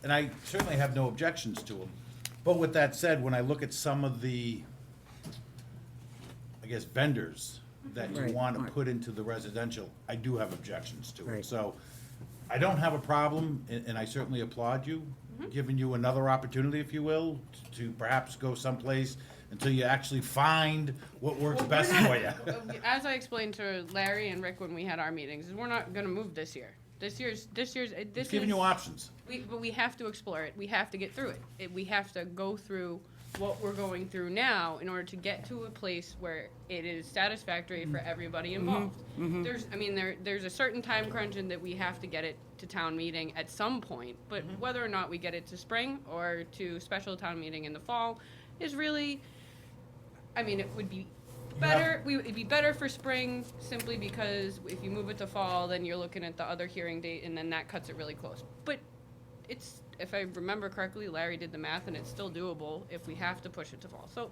and I certainly have no objections to them. But with that said, when I look at some of the, I guess, vendors that you
Right,
want to
right.
put into the residential, I do have objections to it.
Right.
So I don't have a problem, and I certainly applaud you, giving you another opportunity, if you will, to perhaps go someplace until you actually find what works best for you.
As I explained to Larry and Rick when we had our meetings, is we're not gonna move this year. This year's,
It's giving you options.
But we have to explore it. We have to get through it. We have to go through what we're going through now in order to get to a place where it is satisfactory for everybody involved. There's a certain time crunch in that we have to get it to town meeting at some point, but whether or not we get it to spring or to special town meeting in the fall is really, it would be better, it'd be better for spring simply because if you move it to fall, then you're looking at the other hearing date and then that cuts it really close. But it's, if I remember correctly, Larry did the math and it's still doable if we have to push it to fall. So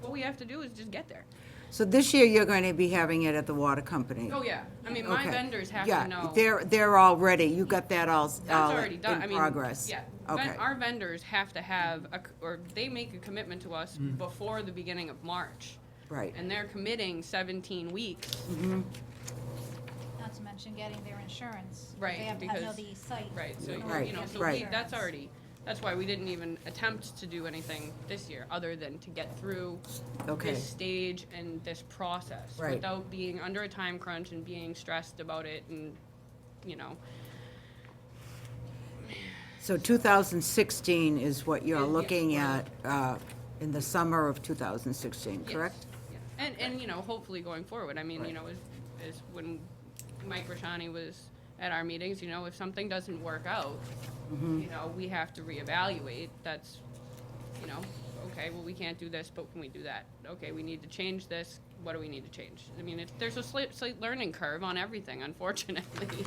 what we have to do is just get there.
So this year, you're going to be having it at the water company?
Oh, yeah. My
Okay.
vendors have
Yeah,
to know.
they're all ready, you got that all
That's already done.
in progress?
Yeah.
Okay,
Our vendors have to have, or they make a commitment to us before the beginning of March.
right.
And they're committing 17 weeks.
Not to mention getting their insurance.
Right,
They have to know
because-
the site.
Right, so,
Right,
so
right.
that's why we didn't even attempt to do anything this year, other than to get through
Okay.
this stage and this process.
Right.
Without being under a time crunch and being stressed about it and,
So 2016 is what you're
Yeah,
looking
well-
at in the summer of 2016,
Yes,
correct?
yeah. And, you know, hopefully going forward, I mean, you know, as when Mike Rashani was at our meetings, you know, if something doesn't work out, you know, we have to reevaluate. That's, you know, okay, well, we can't do this, but can we do that? Okay, we need to change this. What do we need to change? I mean, there's a slight learning curve on everything, unfortunately.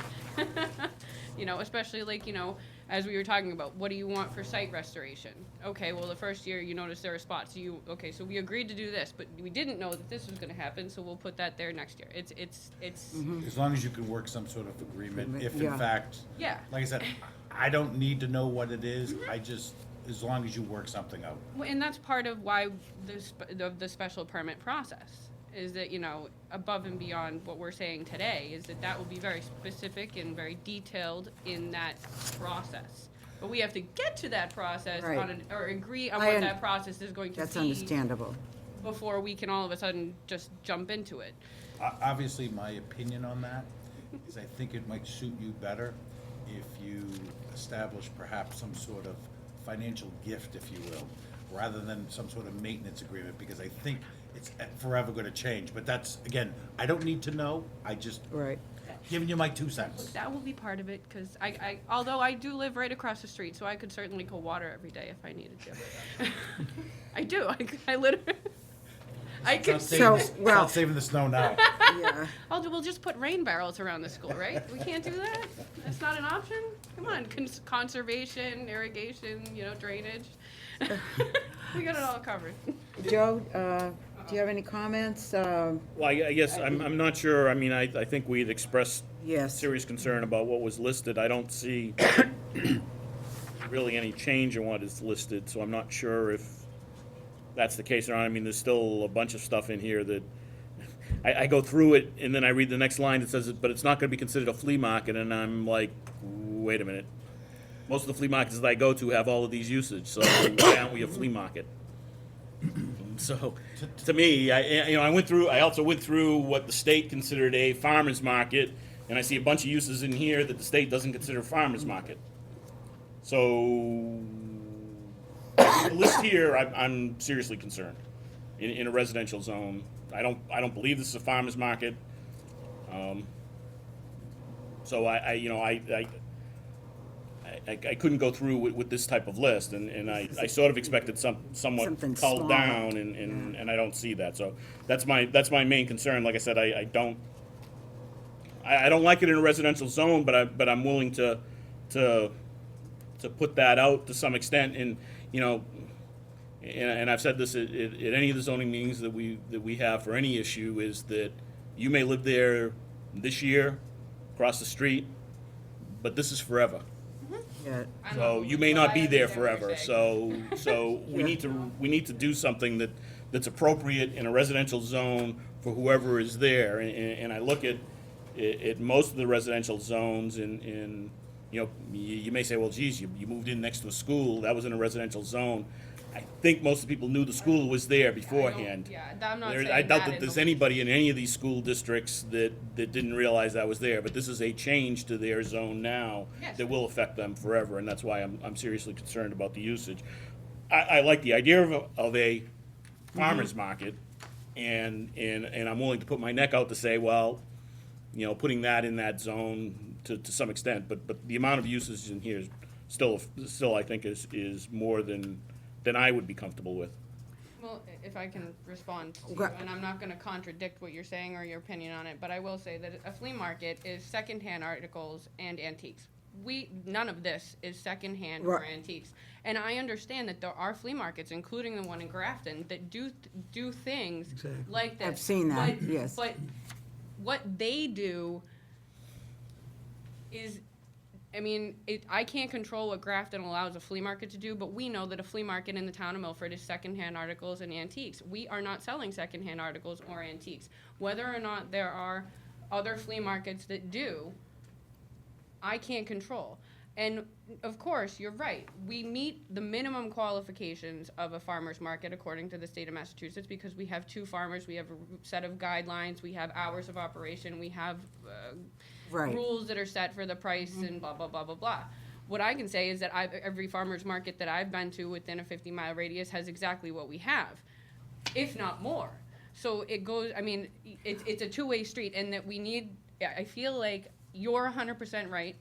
You know, especially like, you know, as we were talking about, what do you want for site restoration? Okay, well, the first year you notice there are spots. Okay, so we agreed to do this, but we didn't know that this was going to happen, so we'll put that there next year. It's
As long as you can work some sort of agreement, if
Yeah.
in fact,
yeah.
like I said, I don't need to know what it is, I just, as long as you work something out.
Well, and that's part of why the special permit process is that, you know, above and beyond what we're saying today, is that will be very specific and very detailed in that process. But we have to get to that process
Right.
or agree on
I
what
un-
that process is going to
That's
be
understandable.
before we can all of a sudden just jump into it.
Obviously, my opinion on that is I think it might suit you better if you establish perhaps some sort of financial gift, if you will, rather than some sort of maintenance agreement, because I think it's forever gonna change. But that's, again, I don't need to know, I just
Right.
giving you my 2 cents.
That will be part of it, because although I do live right across the street, so I could certainly go water every day if I needed to. I do, I literally, I could.
So, well-
Start saving the snow now.
Yeah.
We'll just put rain barrels around the school, right? We can't do that? That's not an option? Come on, conservation, irrigation, you know, drainage. We got it all covered.
Joe, do you have any comments?
Well, I guess I'm not sure. I mean, I think we'd expressed
Yes.
serious concern about what was listed. I don't see really any change in what is listed, so I'm not sure if that's the case or not. I mean, there's still a bunch of stuff in here that I go through it and then I read the next line that says, but it's not going to be considered a flea market, and I'm like, wait a minute. Most of the flea markets that I go to have all of these usage, so why aren't we a flea market? So, to me, I also went through what the state considered a farmer's market, and I see a bunch of uses in here that the state doesn't consider a farmer's market. So, the list here, I'm seriously concerned. In a residential zone, I don't believe this is a farmer's market. So I couldn't go through with this type of list, and I sort of expected somewhat
Something
culled
smaller.
down, and I don't see that. So that's my main concern. Like I said, I don't like it in a residential zone, but I'm willing to put that out to some extent, and you know. And I've said this at any of the zoning meetings that we have for any issue, is that you may live there this year, across the street, but this is forever.
Yeah.
So you may not be there forever. So we need to do something that's appropriate in a residential zone for whoever is there. And I look at most of the residential zones, and you know, you may say, well, geez, you moved in next to a school, that was in a residential zone. I think most of the people knew the school was there beforehand.
I'm not saying
I doubt
that
that
in
there's
the-
anybody in any of these school districts that didn't realize that was there, but this is a change to their zone now
Yes.
that will affect them forever, and that's why I'm seriously concerned about the usage. I like the idea of a farmer's market, and I'm willing to put my neck out to say, well, you know, putting that in that zone to some extent, but the amount of usage in here is still I think is more than I would be comfortable with.
Well, if I can respond to you,
Okay.
and I'm not gonna contradict what you're saying or your opinion on it, but I will say that a flea market is secondhand articles and antiques. None of this is secondhand or
Right.
antiques. And I understand that there are flea markets, including the one in Grafton, that do things
Exactly.
like this.
I've seen that,
But-
yes.
But what they do is, I mean, I can't control what Grafton allows a flea market to do, but we know that a flea market in the town of Milford is secondhand articles and antiques. We are not selling secondhand articles or antiques. Whether or not there are other flea markets that do, I can't control. And of course, you're right. We meet the minimum qualifications of a farmer's market according to the state of Massachusetts, because we have 2 farmers, we have a set of guidelines, we have hours of operation, we have
Right.
rules that are set for the price and blah, blah, blah, blah, blah. what I can say is that every farmer's market that I've been to within a 50-mile radius has exactly what we have, if not more. So it goes, I mean, it's a two-way street, and that we need, I feel like you're 100% right,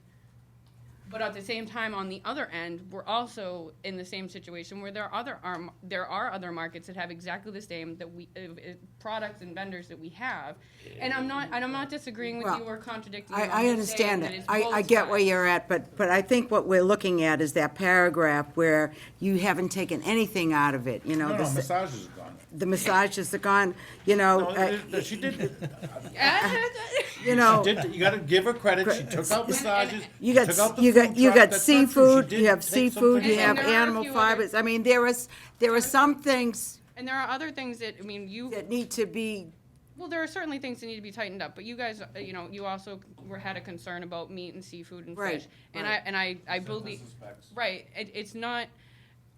but at the same time, on the other end, we're also in the same situation where there are other markets that have exactly the same products and vendors that we have. And I'm not disagreeing with
Well,
you or contradicting you.
I
I'm just saying
understand
that
it.
it's
I
both
get where
sides.
you're at, but I think what we're looking at is that paragraph where you haven't taken anything out of it, you know.
No,
the
no,
s-
massages is gone.
The massages are gone, you know,
She did,
you know.
you gotta give her credit, she took out massages,
You
took out
got,
the
you
food
got, you
truck,
got
that's not true. She
seafood,
did
you have
take some
seafood, you
things
have
And there are a
animal
few other-
fibers. I mean, there are some things
And there are other things that, I mean,
that need to be,
well, there are certainly things that need to be tightened up, but you guys, you know, you also had a concern about meat and seafood and
Right,
fish. And
right.
I believe, right, it's not,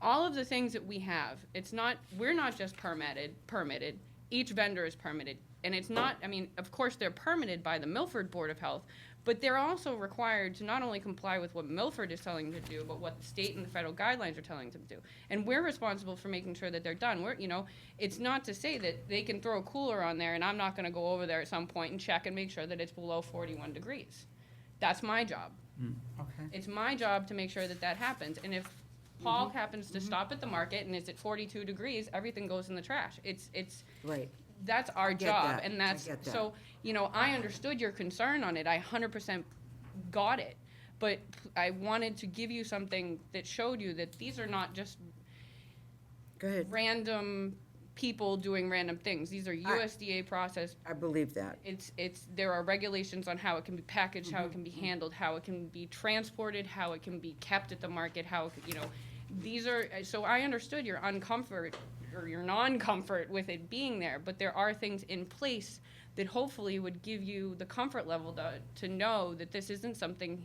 all of the things that we have, it's not, we're not just permitted, each vendor is permitted. And it's not, I mean, of course, they're permitted by the Milford Board of Health, but they're also required to not only comply with what Milford is telling them to do, but what the state and the federal guidelines are telling them to do. And we're responsible for making sure that they're done. We're, you know, it's not to say that they can throw a cooler on there and I'm not gonna go over there at some point and check and make sure that it's below 41 degrees. That's my job.
okay.
It's my job to make sure that that happens. And if Paul happens to stop at the market and it's at 42 degrees, everything goes in the trash. It's
Right.
that's our
get
job,
that.
and that's,
I get that.
so, you know, I understood your concern on it, I 100% got it, but I wanted to give you something that showed you that these are not just
Go ahead.
random people doing random things, these are USDA processed.
I believe that.
There are regulations on how it can be packaged, how it can be
Mm-hmm.
handled, how it can be transported, how it can be kept at the market, how, you know, these are, so I understood your uncomfort or your non-comfort with it being there, but there are things in place that hopefully would give you the comfort level to know that this isn't something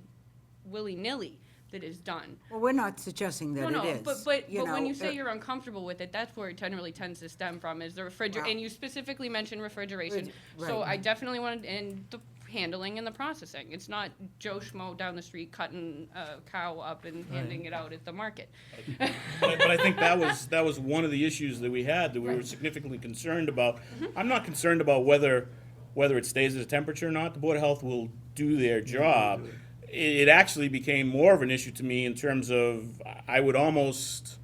willy-nilly that is done.
Well, we're not suggesting that
No,
it is.
but when
know,
you say you're uncomfortable with it, that's where it generally tends to stem from, is the
Wow.
and you specifically mentioned refrigeration.
Right.
So I definitely wanted, and the handling and the processing. It's not Joe Schmo down the street cutting a cow up and handing it out at the market.
But I think that was one of the issues that we had, that we were
Right.
significantly concerned about. I'm not concerned about whether it stays at a temperature or not. The Board of Health will do their job. It actually became more of an issue to me in terms of, I would almost,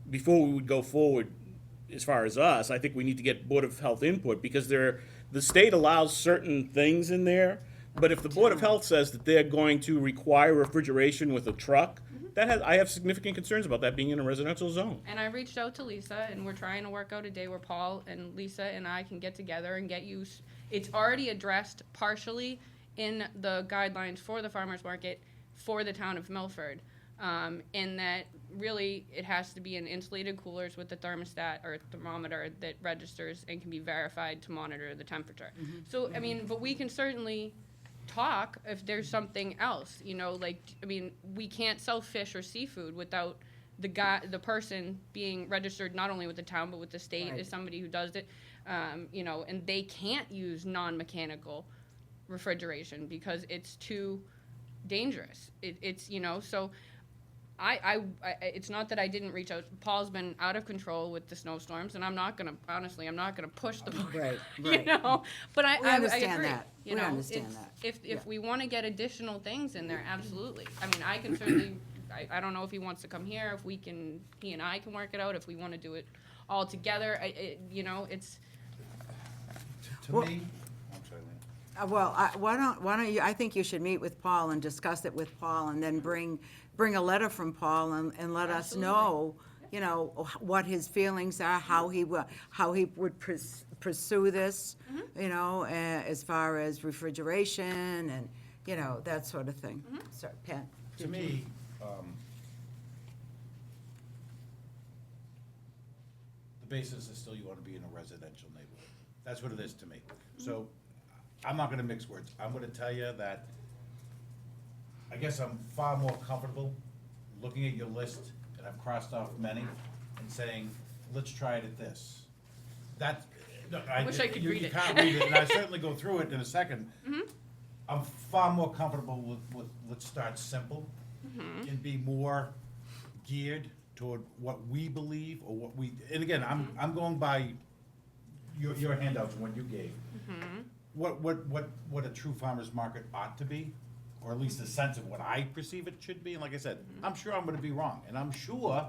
before we would go forward, as far as us, I think we need to get Board of Health input, because the state allows certain things in there, but if the Board of Health says that they're going to require refrigeration with a truck, I have significant concerns about that being in a residential zone.
And I reached out to Lisa, and we're trying to work out a day where Paul and Lisa and I can get together and get you, it's already addressed partially in the guidelines for the farmer's market for the town of Milford. In that really it has to be in insulated coolers with the thermostat or thermometer that registers and can be verified to monitor the temperature. So, I mean, but we can certainly talk if there's something else, you know, like, I mean, we can't sell fish or seafood without the person being registered not only with the town but with the state
Right.
as somebody who does it, you know, and they can't use non-mechanical refrigeration because it's too dangerous. It's, you know, so I it's not that I didn't reach out. Paul's been out of control with the snowstorms, and I'm not gonna push the boat.
Right,
You
right.
know, but I
We understand
agree.
that.
You
We
know,
understand
it's-
that.
If
Yeah.
we want to get additional things in there, absolutely. I mean, I can certainly. I don't know if he wants to come here. If he and I can work it out. If we want to do it all together, you know, it's.
To
Well-
me, I'm sorry, Lynn.
Well, why don't you, I think you should meet with Paul and discuss it with Paul, and then bring a letter from Paul and let us
Absolutely.
know, you know, what his feelings are, how he would pursue this, you know, as far as refrigeration and, you know, that sort of thing. So, Pat?
To me, the basis is still you want to be in a residential neighborhood. That's what it is to me. So I'm not gonna mix words. I'm gonna tell you that I guess I'm far more comfortable looking at your list, and I've crossed off many, and saying, let's try it at this. That, no,
Wish I could read
you
it.
can't read it, and I certainly go through it in a second. I'm far more comfortable with let's start simple, can be more geared toward what we believe or what we, and again, I'm going by your handouts and what you gave. What a true farmer's market ought to be, or at least a sense of what I perceive it should be. And like I said, I'm sure I'm gonna be wrong, and I'm sure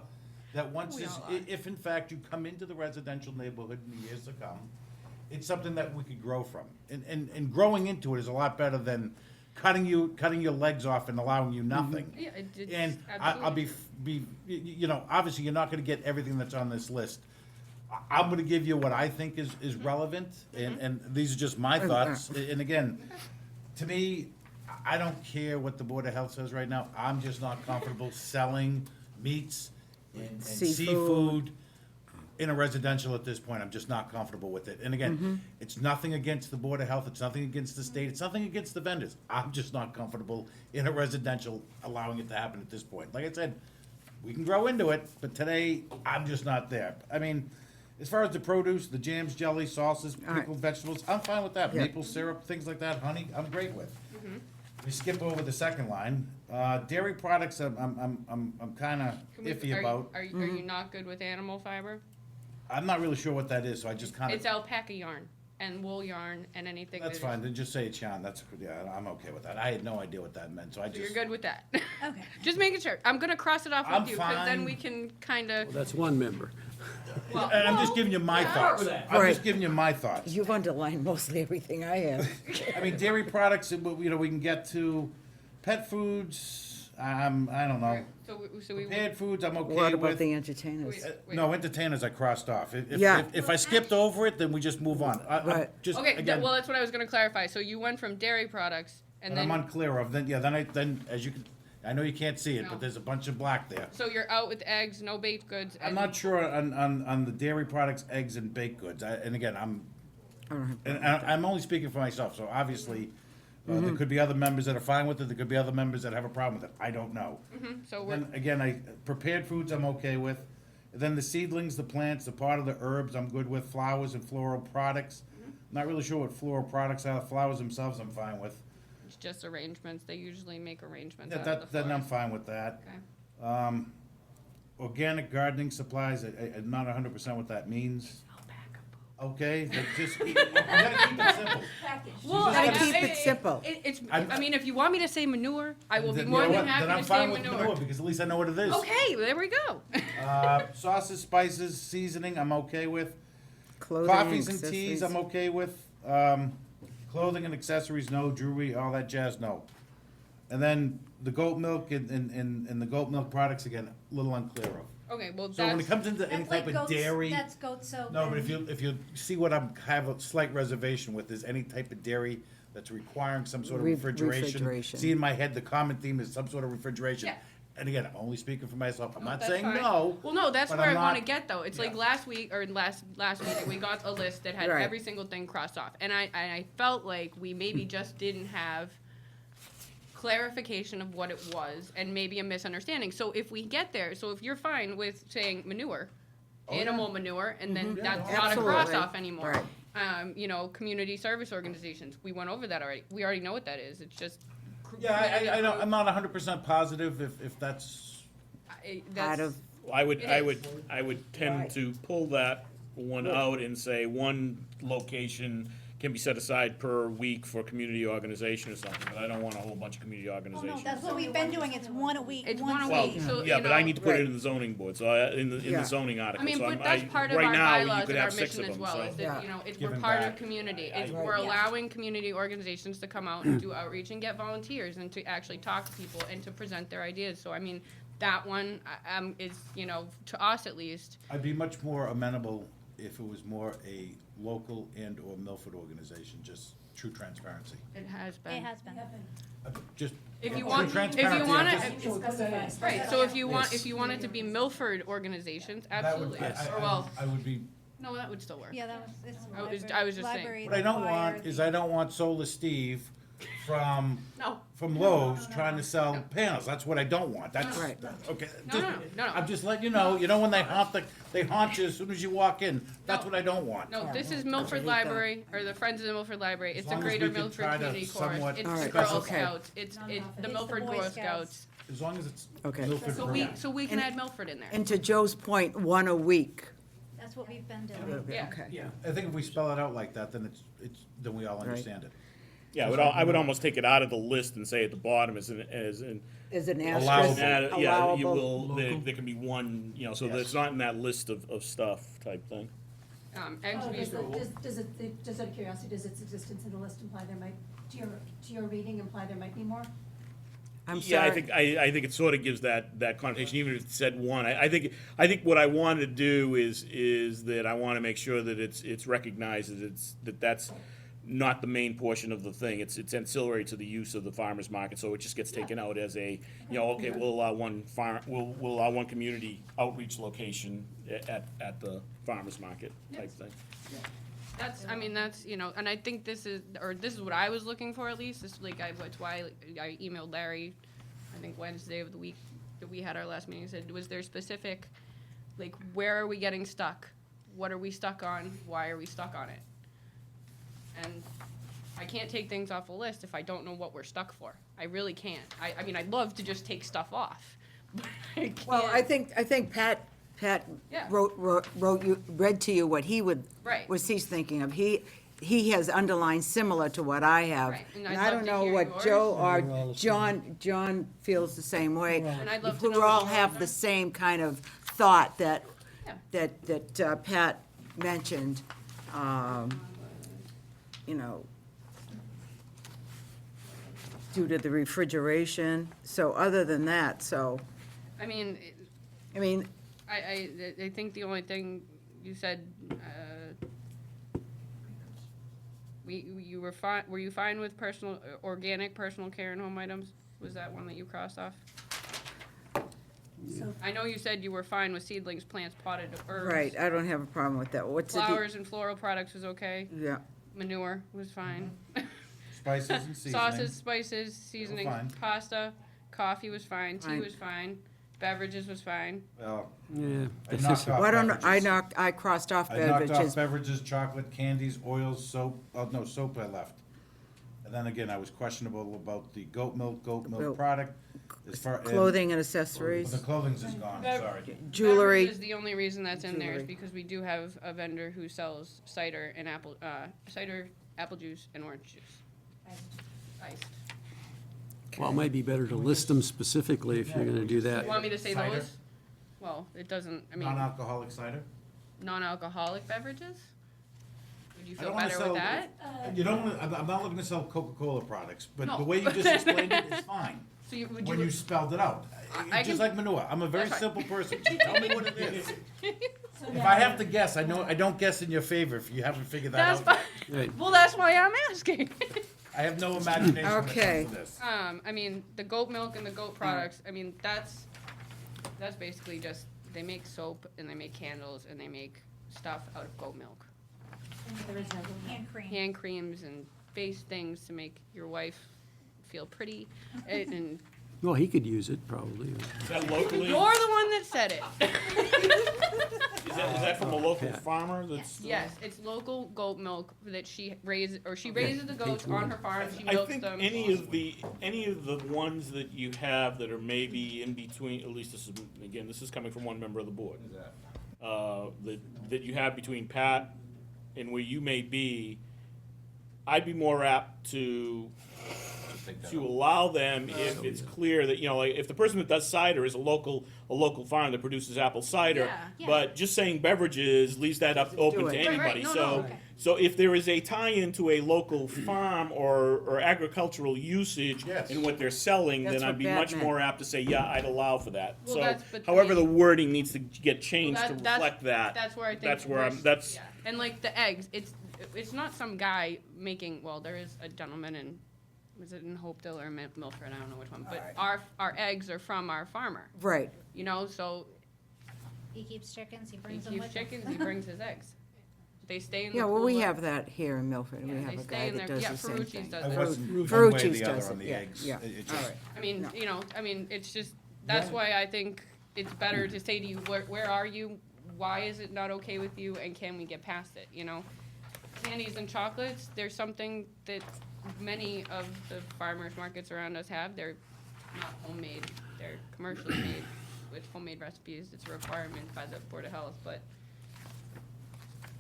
that once
We
this,
all are.
if in fact you come into the residential neighborhood in the years to come, it's something that we could grow from. And growing into it is a lot better than cutting your legs off and allowing you nothing.
Yeah, it's
And I'll
absolutely.
you know, obviously, you're not gonna get everything that's on this list. I'm gonna give you what I think is relevant, and these are just my thoughts. And again, to me, I don't care what the Board of Health says right now. I'm just not comfortable selling meats and seafood in a residential at this point. I'm just not comfortable with it. And again, it's nothing against the Board of Health, it's nothing against the state, it's nothing against the vendors. I'm just not comfortable in a residential allowing it to happen at this point. Like I said, we can grow into it, but today, I'm just not there. I mean, as far as the produce, the jams, jellies, sauces,
All right.
pickled vegetables, I'm fine with that.
Yeah.
Maple syrup, things like that, honey, I'm great with. We skip over the second line. Dairy products, I'm kinda
Can we-
iffy
are you-
about.
Are you not good with animal fiber?
I'm not really sure what that is, so I just kinda.
It's alpaca yarn and wool yarn and anything.
That's
that is-
fine, then just say it's yarn, that's, yeah, I'm okay with that. I had no idea what that meant, so I
So you're
just.
good with that?
Okay.
Just making sure. I'm gonna cross it off
I'm
with you, because then
fine.
we can kinda,
Well, that's one member.
well,
And I'm just giving you my thoughts. I'm
Right.
just giving you my thoughts.
You've underlined mostly everything I have.
I mean, dairy products, you know, we can get to pet foods, I don't know.
so we.
Prepared foods, I'm okay
What about
with.
the entertainers?
Wait.
No, entertainers I crossed off.
Yeah.
If I skipped over it, then we just move on.
Right.
Just,
Okay,
again,
well, that's what I was gonna clarify. So you went from dairy products and
that I'm
then,
unclear of, then, yeah, then, as you can, I know you can't see it,
No.
but there's a bunch of black there.
so you're out with eggs, no baked goods.
I'm
and-
not sure on the dairy products, eggs and baked goods, and again, I'm only speaking for myself, so obviously, there could be other members that are fine with it, there could be other members that have a problem with it, I don't know.
So we're,
Then, again, prepared foods I'm okay with, then the seedlings, the plants, the part of the herbs, I'm good with, flowers and floral products. Not really sure what floral products are, flowers themselves I'm fine with.
it's just arrangements. They usually make arrangements
Yeah,
out of the
then I'm
flowers.
fine with that.
Okay.
Organic gardening supplies, I'm not 100% what that means. Okay, but just, you gotta keep it simple.
Well,
gotta keep it simple.
It's,
I'm-
I mean, if you want me to say manure, I will be
Then,
more
you know
than
what?
happy
Then
to
I'm
say
fine with manure,
manure.
because at least I know what it is.
Okay, there we go.
Sauces, spices, seasoning, I'm okay with.
Clothing,
Coffees and teas,
accessories.
I'm okay with. Clothing and accessories, no. Jewelry, all that jazz, no. And then the goat milk and the goat milk products, again, a little unclear of.
Okay, well,
So when it
that's,
comes into any
That's like
type of
goats,
dairy.
that's goat soap.
No, but
and-
if you see what have a slight reservation with, is any type of dairy that's requiring some sort of refrigeration.
refrigeration.
See, in my head, the common theme is some sort of refrigeration.
Yeah.
And again, I'm only speaking for myself, I'm
No,
not
that's
saying
fine.
no.
Well, no, that's
but
where
I'm
I want to
not-
get though. It's like
Yeah.
last week or last meeting, we got a list that had
Right.
every single thing crossed off, and I felt like we maybe just didn't have clarification of what it was, and maybe a misunderstanding. So if we get there, so if you're fine with saying manure, animal manure, and then
Yeah,
that's
no,
not a
absolutely.
cross off anymore.
Right.
You know, community service organizations. We went over that already. We already know what that is. It's just.
Yeah, I don't, I'm not 100% positive if that's,
That's,
Out of,
I would,
It
I
is.
would, I would tend to pull that one out and say one location can be set aside per week for community organization or something, but I don't want a whole bunch of community
Oh,
organizations.
no, that's what we've been doing, it's one a week.
It's
once
one a
Well,
week, so,
yeah,
you
but I
know-
need to put
Right.
it in the zoning board, so in
Yeah.
the zoning article.
I mean,
so
but
I'm-
that's part of
right
our
now, you
bylaws
could
and our
have 6
mission
of
as
them,
well,
so-
is that,
Yeah.
you know, it's,
Giving
we're part
back.
of community. It's,
Right.
we're
Yeah.
allowing community organizations to come out and do outreach and get volunteers and to actually talk to people and to present their ideas. So, I mean, that one, is, you know, to us at least,
I'd be much more amenable if it was more a local and/or Milford organization, just true transparency.
it has been.
It has been.
Just.
If you
true
want, if you
transparency,
want
just-
it, right, so if you want,
Yes.
if you want it to be Milford organizations,
that would-
absolutely. Or well,
I would be,
no, that would still work.
Yeah, that was, it's.
I was just saying.
library,
what I don't
the choir,
want is I don't want Solar Steve from
No,
Lowe's trying to sell panels. That's what I don't want. That's,
Right.
okay.
No.
I'm just letting you know when they haunt you as soon as you walk in. That's
No.
what I don't want.
no, this is Milford
hate that.
Library, or the Friends of the Milford Library. It's the
long as
Greater
we can
Milford
try to
Community Chorus.
somewhat
It's
All
the
right,
Girl
okay.
Scouts. It's the
It's the
Milford
Boy
Girl
Scouts.
Scouts.
As long as it's
Okay.
Milford brand.
So we can add Milford in there.
And to Joe's point, one a week.
That's what we've been doing.
Yeah.
Okay.
Yeah, I think if we spell it out like that, then then we all
Right.
understand it.
Yeah, I would almost take it out of the list and say at the bottom as an,
Is an
Allowable.
asterisk
yeah, you
allowable?
will, there can be one, you know, so that
Yes.
it's not in that list of stuff type thing.
Eggs,
Oh,
beef,
does it, just out of curiosity, does its existence in the list imply there might, to your reading, imply there might be more?
I'm
Yeah,
sorry.
I think it sort of gives that connotation, even if it said one. I think what I want to do is that I want to make sure that it's recognized that that's not the main portion of the thing. It's ancillary to the use of the farmer's market, so it just gets taken out as a, you know, okay, we'll allow we'll allow one community outreach location at the farmer's market type thing.
that's, I mean, that's, you know, and I think this is what I was looking for at least, it's like, that's why I emailed Larry, I think Wednesday of the week that we had our last meeting, said, was there specific, like, where are we getting stuck? What are we stuck on? Why are we stuck on it? And I can't take things off a list if I don't know what we're stuck for. I really can't. I mean, I'd love to just take stuff off, but I can't.
Well, I think Pat
Yeah.
read to you what he would,
Right.
was he's thinking of. He has underlined similar to what I have.
Right, and
And
I'd
I
love
don't
to
know
hear
what
yours.
Joe
We're all
or
the same.
John feels the same way.
And I'd love to
We
know what
all
yours
have
are.
the same kind of thought that,
Yeah.
that Pat mentioned, you know, due to the refrigeration. So other than that,
I mean,
I mean,
I think the only thing you said, you were fine, were you fine with organic personal care and home items? Was that one that you crossed off?
So,
I know you said you were fine with seedlings, plants, potted herbs.
right, I don't have a problem with that. What's the?
Flowers and floral products was okay.
Yeah.
Manure was fine.
Spices and seasonings.
Sauces, spices, seasoning,
fine.
pasta, coffee was fine, tea
Fine.
was fine, beverages was fine.
Well,
Yeah.
I knocked off
Why don't,
beverages.
I crossed off
I knocked off
beverages.
beverages, chocolate, candies, oils, soap, no, soap I left. And then again, I was questionable about the goat milk
Milk.
product. As far,
Clothing and
The
accessories,
clothing's is gone, sorry.
jewelry.
Beverages, the only reason that's in there is
Jewelry.
because we do have a vendor who sells cider and apple juice and orange juice. Iced.
Well, it might be better to list them specifically if you're gonna do that.
You want me to say
Cider?
those? Well, it doesn't, I mean,
Non-alcoholic cider?
non-alcoholic beverages? Would you
I
feel
don't wanna
better
sell-
with that?
You don't wanna, I'm not looking to sell Coca-Cola products, but
No.
the way you just explained it is fine.
So you, would
When
you,
you spelled it out.
I
Just
can-
like manure, I'm a very
That's
simple person, just tell me what it is.
so
If
now-
I have to guess, I don't guess in your favor if you haven't figured that
that's
out.
fine.
Right.
Well, that's why I'm asking.
I have no imagination when it
Okay.
comes to this.
I mean, the goat milk and the goat products, I mean, that's basically just, they make soap and they make candles and they make stuff out of goat milk.
and there is no room.
Hand cream.
Hand creams and face things to make your wife feel pretty. And
Well, he could use it probably.
Is that locally,
you're the one that said it.
is that from a local farmer that's?
Yes, it's local goat milk that she raises, or she raises the goats on her farm, she
I
milks
think
them.
any of the ones that you have that are maybe in between, at least this is, again, this is coming from one member of the board. That you have between Pat and where you may be, I'd be more apt to allow them if it's clear that, you know, like, if the person that does cider is a local farm that produces apple cider,
Yeah.
but just saying beverages leaves that up open to
it.
Right, right.
anybody,
No,
so.
no, okay.
So if there is a tie-in to a local farm or agricultural usage
Yes.
in what they're selling,
That's
then
what
I'd be
Pat
much
meant.
more apt to say, yeah, I'd allow for that.
Well,
So,
that's between-
however, the wording needs to get changed to
That's-
reflect that.
That's where I think.
That's where I'm,
we're-
that's,
yeah. And like the eggs, it's not some guy making, well, there is a gentleman in, was it in Hopedale or Milford, I don't know which one, but our eggs are from our farmer,
Right.
you know, so
He keeps chickens, he
he
brings them
keeps
with him.
chickens, he brings his eggs. They stay in the
Yeah, well, we
cooler.
have that here in Milford. We
Yeah,
have
they
a
stay
guy
in
that
there.
does
Yeah,
the same
Ferrucci's
thing.
does
I
that.
wasn't one way or
Ferrucci's
the
does
other
it,
on the
yeah,
eggs.
yeah.
It
All
just-
right.
I mean,
No.
you know, I mean, it's just, that's why I think it's better to say to you, where are you? Why is it not okay with you, and can we get past it, you know? Candies and chocolates, there's something that many of the farmers markets around us have, they're not homemade, they're commercially made with homemade recipes. It's a requirement by the Board of Health, but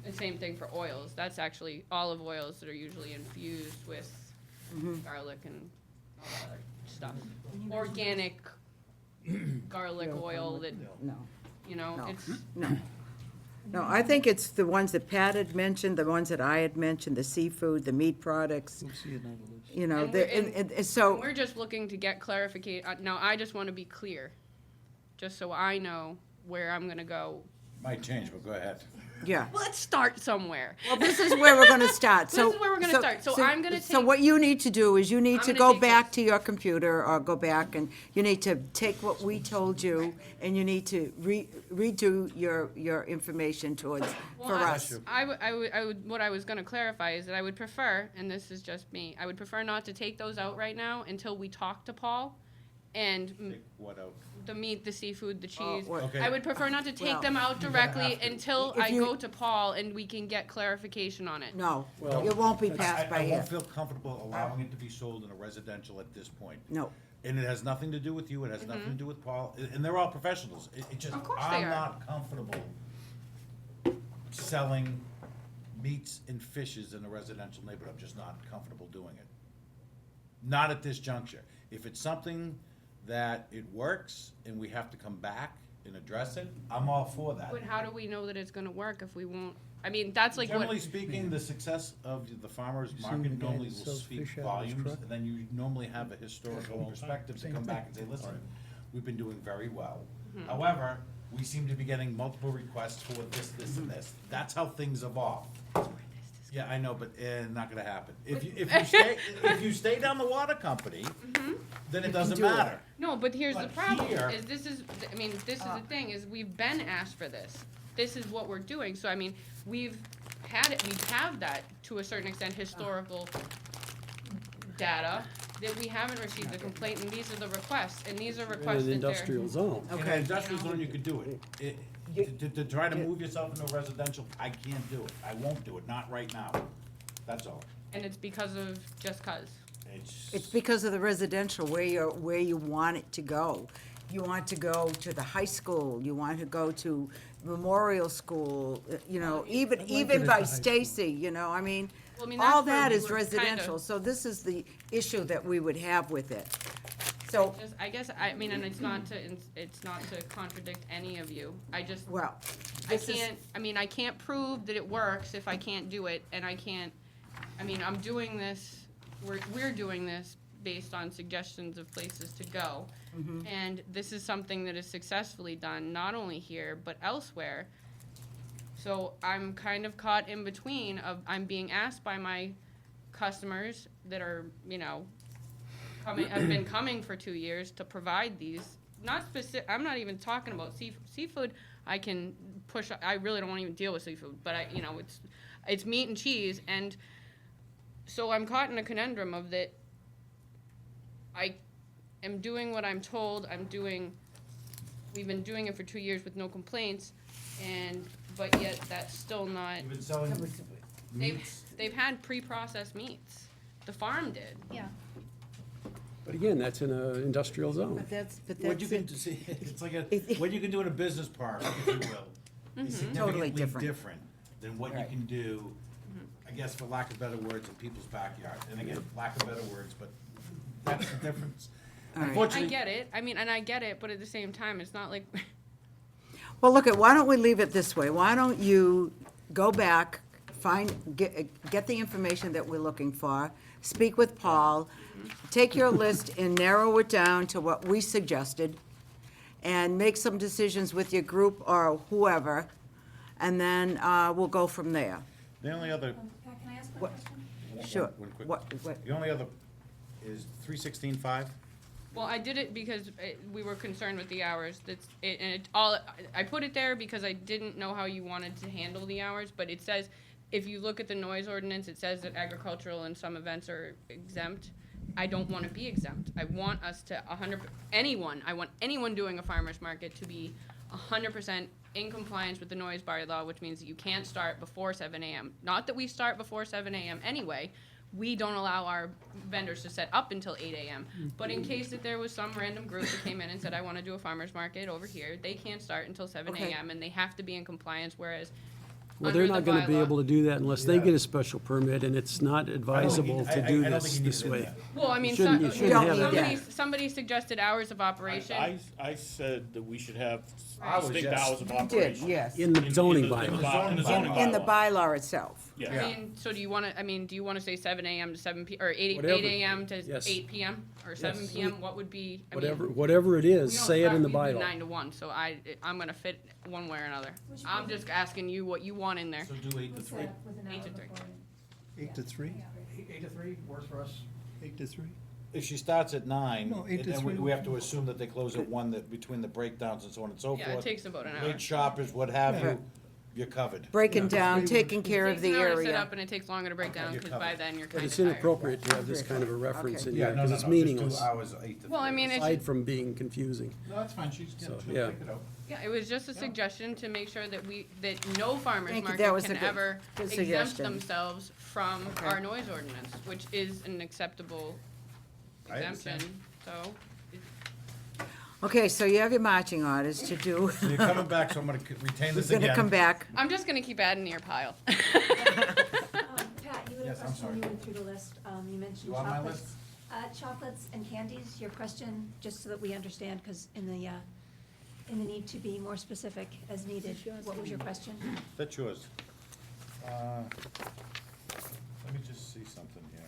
the same thing for oils. That's actually olive oils that are usually infused with garlic and all that other stuff. Organic garlic oil that,
No,
you know,
No.
it's,
no. No, I think it's the ones that Pat had mentioned, the ones that I had mentioned, the seafood, the meat products,
We'll see another list.
you know,
And we're-
and so,
we're just looking to get clarification. Now, I just want to be clear, just so I know where I'm gonna go.
Might change, but go ahead.
yeah.
Let's start somewhere.
Well, this is where we're gonna start, so.
This is where we're gonna start. So I'm gonna
So
take-
what you need to do is you need
I'm
to
gonna
go
take
back
this.
to your computer, or go back, and you need to take what we told you, and you need to redo your information towards, for
Well,
us.
what I was gonna clarify is that I would prefer, and this is just me, I would prefer not to take those out right now until we talk to Paul and
Take what out?
the meat, the seafood, the cheese.
what-
Okay.
I would prefer not to take
Well,
them out directly
have to.
until
If
I
you-
go to Paul and we can get clarification on it.
No,
Well,
it won't be
I
passed by
I
here.
won't feel comfortable allowing it to be sold in a residential at this point.
No.
And it has nothing to do with you, it has nothing to do with Paul, and they're all professionals. It just,
Of course they
I'm
are.
not comfortable selling meats and fishes in a residential neighborhood. I'm just not comfortable doing it. Not at this juncture. If it's something that it works and we have to come back and address it, I'm all for that.
But how do we know that it's gonna work if we won't, I mean, that's like what.
Generally speaking, the success of the farmer's
You seen
market
the guy
normally
that
will
sells
speak
fish out of his
volumes,
truck?
and then you normally have a historical perspective to
Same
come
thing.
back and say, listen, we've been doing very well.
Mm-hmm.
However, we seem to be getting multiple requests for this, this, and this. That's how things evolve. Yeah, I know, but, not gonna happen. If you stay down the water company, then it doesn't
do it.
matter.
No, but here's the
But
problem,
here-
is this is, I mean, this is the thing, is we've been asked for this. This is what we're doing, so I mean, we've had it, we have that, to a certain extent, historical data, that we haven't received a complaint, and these are the requests, and these are
In
requests
an
that
industrial zone.
In an industrial zone, you could do it. To try to move yourself into a residential, I can't do it. I won't do it, not right now. That's all.
and it's because of, just 'cause.
It's because of the residential, where you want it to go. You want to go to the high school, you want to go to Memorial School, you know, even
it
by
at the high school.
Stacy, you know, I mean,
Well, I mean,
all
that's where
that
we
is
were kinda-
residential, so this is the issue that we would have with it. So,
Just, I guess, I mean, and it's not to contradict any of you, I just,
well,
I
this is,
can't, I mean, I can't prove that it works if I can't do it, and I can't, I mean, I'm doing this, we're doing this based on suggestions of places to go. And this is something that is successfully done, not only here, but elsewhere. So I'm kind of caught in between of, I'm being asked by my customers that are, you know, have been coming for 2 years to provide these, not specific, I'm not even talking about seafood, I can push, I really don't wanna even deal with seafood, but you know, it's meat and cheese, and so I'm caught in a conundrum of that I am doing what I'm told, we've been doing it for 2 years with no complaints, but yet that's still not,
You've been selling meats.
they've had pre-processed meats, the farm did.
Yeah.
But again, that's in an industrial zone.
but that's
What you can
it.
see, it's like what you can do in a business park, if you will, is
Totally
significantly
different.
different than what you
Right.
can do, I guess, for lack of better words, in people's backyard. And again, lack of better words, but that's the difference.
All right.
I
Unfortunately,
get it, I mean, and I get it, but at the same time, it's not like,
Well, look, why don't we leave it this way? Why don't you go back, get the information that we're looking for, speak with Paul, take your list and narrow it down to what we suggested, and make some decisions with your group or whoever, and then we'll go from there.
the only other,
Pat, can I ask one
What?
question?
Sure.
one quick-
What?
the only other is 316.5.
well, I did it because we were concerned with the hours, I put it there because I didn't know how you wanted to handle the hours, but it says, if you look at the noise ordinance, it says that agricultural and some events are exempt. I don't want to be exempt. I want us to I want anyone doing a farmer's market to be 100% in compliance with the noise bylaw, which means that you can't start before 7 a.m. Not that we start before 7 a.m. anyway, we don't allow our vendors to set up until 8 a.m. But in case that there was some random group that came in and said, I want to do a farmer's market over here, they can't start until 7
Okay.
a.m. and they have to be in compliance, whereas
Well, they're
under
not
the
gonna be
bylaw-
able to do that unless they
Yeah.
get a special permit, and it's not advisable to do
I don't
this
think you
this
need it in
way.
there.
Well, I mean,
shouldn't- you shouldn't
have
somebody,
that.
somebody suggested hours of operation.
I said that we should have
Hours,
distinct
yes.
hours of
You did,
operation.
yes.
In the zoning
in the
bylaw.
in the zoning
In the
bylaw.
bylaw itself.
I
Yeah.
mean, so do you want to, do you want to say 7 a.m. to 7 p, or 8
Whatever.
a.m. to
Yes.
8 p.m. or 7
Yes.
p.m.? What would be, I
Whatever,
mean,
whatever it
we
is,
don't
say it in the
start, we do
bylaw.
9 to 1, so I'm going to fit one way or another. I'm just asking you what you want in there.
So do 8 to 3.
With an
8
hour
to 3.
before.
8 to 3? 8 to 3 works for us. 8 to 3?
If she starts at 9,
No, 8 to
then we
3.
we have to assume that they close at 1, that between the breakdowns and so on and so forth.
Yeah, it takes about an hour.
Late shoppers, what have
Yeah.
you, you're covered.
Breaking down, taking care
It
of
takes
the
an hour to set
area.
up and it takes longer to break down
you're
because by
covered.
then you're
But
kind of
it's
tired.
inappropriate to have this kind of a reference in
Okay.
here,
Yeah, no,
because
no,
it's
no,
meaningless,
just do hours 8 to 3.
Well, I mean, it's
aside
just,
from being confusing.
No, that's fine, she's
So,
gonna
yeah.
pick it up.
yeah, it was just a suggestion to make sure that no farmer's
Thank you,
market
that was a
can
good-
ever
good
exempt
suggestion.
themselves from
Okay.
our noise ordinance, which is an acceptable
I understand.
exemption, so.
Okay, so you have your marching orders to do.
So you're coming back, so I'm gonna retain
Who's
this again.
gonna come back?
I'm just gonna keep adding to your pile.
Pat, you had a
Yes, I'm
question,
sorry.
you went through the list, you mentioned
You on my
chocolates.
list?
Chocolates and candies, your question, just so that we understand, because in the need to be more specific as needed, what was your question?
That's yours. Let me just see something here.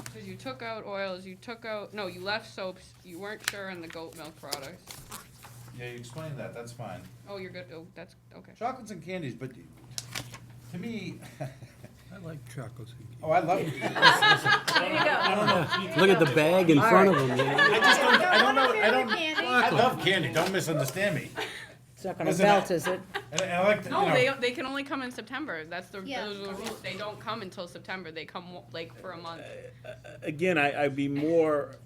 Because you took out oils, you left soaps, you weren't sure on the goat milk products.
Yeah, you explained that, that's fine.
Oh, you're good, oh, that's, okay.
Chocolates and candies, but to me,
I like chocolates.
oh, I love it.
Look at the bag in front of them, you know?
I love candy, don't misunderstand me.
It's not gonna
Listen,
melt, is it?
And I like to, you
No,
know.
they can only come in September, that's the,
Yeah.
those are the rules, they don't come until September, they come like for a month.
Again, I'd be more,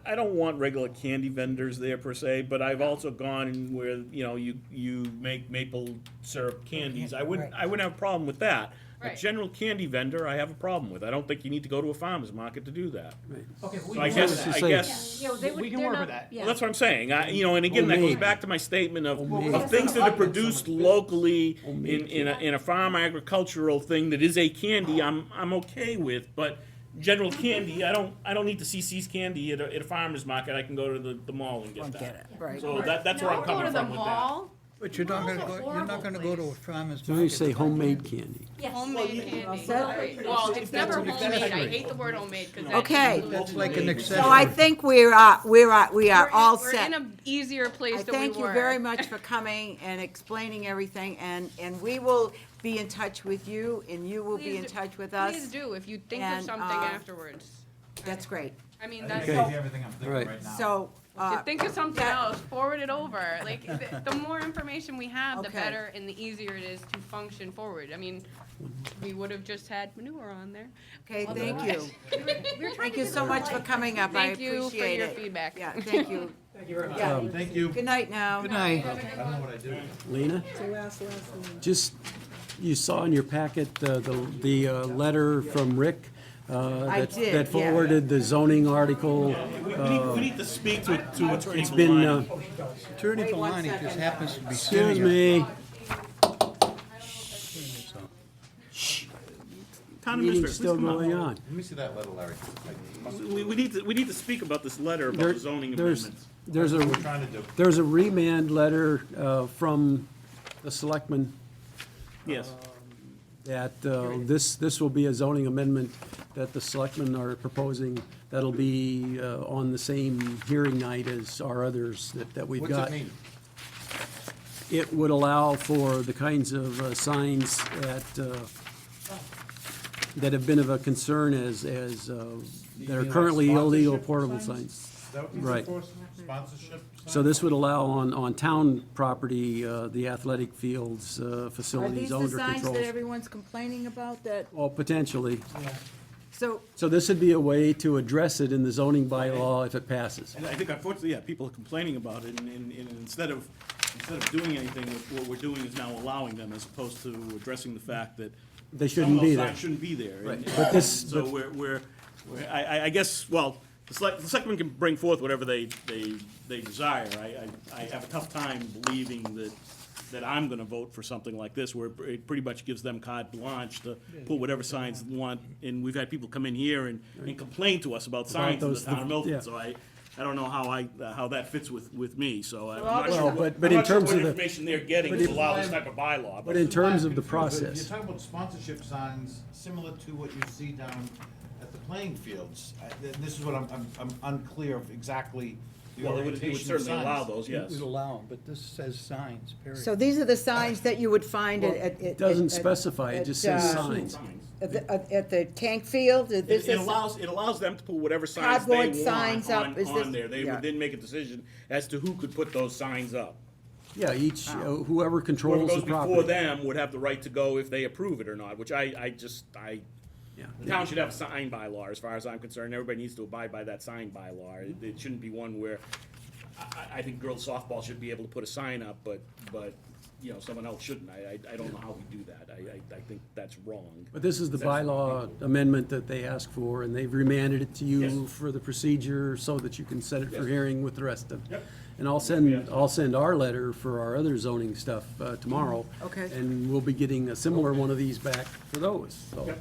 I don't want regular candy vendors there per se, but I've also gone where, you make maple syrup candies. I wouldn't have a problem with that. A
Right.
general candy vendor, I have a problem with. I don't think you need to go to a farmer's market to do that.
Okay,
So I guess,
to
I
say-
guess,
Yeah, they
We
would,
can
they're
work
not,
with that.
yeah.
well, that's what I'm saying. And again, that goes
Homemade.
back to my statement of
Homemade.
things that are produced locally
Homemade
in a farm agricultural thing that is a candy, I'm okay with, but general candy, I don't need to see C's candy at a farmer's market. I can go to the mall and get
Won't
that.
get it, right.
So that's where I'm
Don't go
coming
to the
from with that.
mall,
But you're not
Malls
gonna
are
go, you're not
horrible
gonna go to a
place.
farmer's
So you
market.
say homemade candy.
Yes.
homemade candy.
set?
Well, it's never
an
homemade, I
accessory.
hate the word homemade, because
Okay.
That's like an
So I
accessory.
think we are all
We're
set.
in a easier place
I
than we were.
thank you very much for coming and explaining everything, and we will be in touch with you, and you will be
Please
in
do-
touch with us.
Please do, if you think of
And,
something afterwards.
That's great.
I mean,
I
that's,
think I
if
gave you everything I'm thinking
Right.
right now.
So,
you think of something
that-
else, forward it over. Like, the more information we have, the
Okay.
better and the easier it is to function forward. I mean, we would have just had manure on there.
okay, thank you.
We're trying
Thank
to
you
do
so
it
much
right.
for coming up. I
Thank you for
appreciate
your
it.
feedback.
Yeah, thank you.
Thank you very much.
Yeah.
Thank you.
Good night now.
Good night.
I don't know what I do.
Lena? Just, you saw in your packet the letter from Rick
I did,
that forwarded the zoning article.
We need to speak to Attorney
It's been,
Valani.
Attorney
Wait one
Valani just
second.
happens to be
excuse
sitting here.
me,
Town
meeting's
administrator,
still
please come up.
going on.
Let me see that letter, Larry.
We need to speak about this letter about
There-
the zoning
there's-
amendments.
There's
What we're
a,
trying to do.
there's a remand letter from the selectmen
Yes.
that this will be a zoning amendment that the selectmen are proposing that'll be on the same hearing night as our others that we've
What's
got.
it mean?
It would allow for the kinds of signs that have been of a concern as that are currently illegal
Sponsorship
portable
signs?
signs.
Is that what these
Right.
are for? Sponsorship?
So
signs?
this would allow on town property, the athletic fields,
Are
facilities
these the
under
signs
controls.
that everyone's complaining about that,
Well, potentially.
so,
So this would be a way to address it in the zoning bylaw if it passes.
And I think unfortunately, yeah, people are complaining about it, and instead of instead of doing anything, what we're doing is now allowing them, as opposed to addressing the fact that
They
some
shouldn't
of those
be there.
signs shouldn't be there.
Right.
And-
But this-
So I guess, well, the selectmen can bring forth whatever they desire. I have a tough time believing that I'm gonna vote for something like this, where it pretty much gives them carte blanche to put whatever signs they want. And we've had people come in here and complain to us about signs in the
those-
town of
yeah.
Milford, so I don't know how that fits with me, so I'm not
obviously-
sure,
Well,
what-
but
I'm
in
not sure
terms
what
of the-
information they're getting
but
to
if-
allow this type of bylaw.
But in terms of the
If
process,
you're talking about sponsorship signs, similar to what you see down at the playing fields, this is what I'm unclear of exactly the
Well, it would
orientation of
certainly allow
signs.
those,
It
yes.
would allow them, but this says signs, period.
So these are the signs that you would find
well,
at.
it doesn't specify, it just says signs.
At the tank field, this
It
is,
allows them to put whatever signs they
Cardboard signs
want
up, is this-
on there. They
yeah.
would then make a decision as to who could put those signs up.
Yeah, each, whoever
Whoever
controls
goes
the
before
property.
them would have the right to go if they approve it or not, which
Yeah.
the town should have a sign bylaw, as far as I'm concerned. Everybody needs to abide by that sign bylaw. It shouldn't be one where, I think girls softball should be able to put a sign up, but, you know, someone else shouldn't. I don't know how we do that. I think that's wrong.
But this is the
That's what
bylaw
people-
amendment that they asked for, and they've remanded it to you
Yes.
for the procedure so that you can set it for
Yes.
hearing with the rest of.
Yep.
And I'll send our letter for our other zoning stuff tomorrow.
Okay.
And we'll be getting a similar one of these back for those, so.
Yep.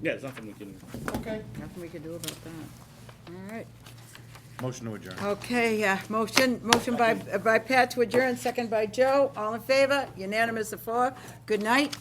Yeah, there's nothing we can.
Okay.
nothing we can do about that. All right.
Motion to adjourn.
Okay, motion by Pat to adjourn, second by Joe. All in favor? Unanimous of 4. Good night.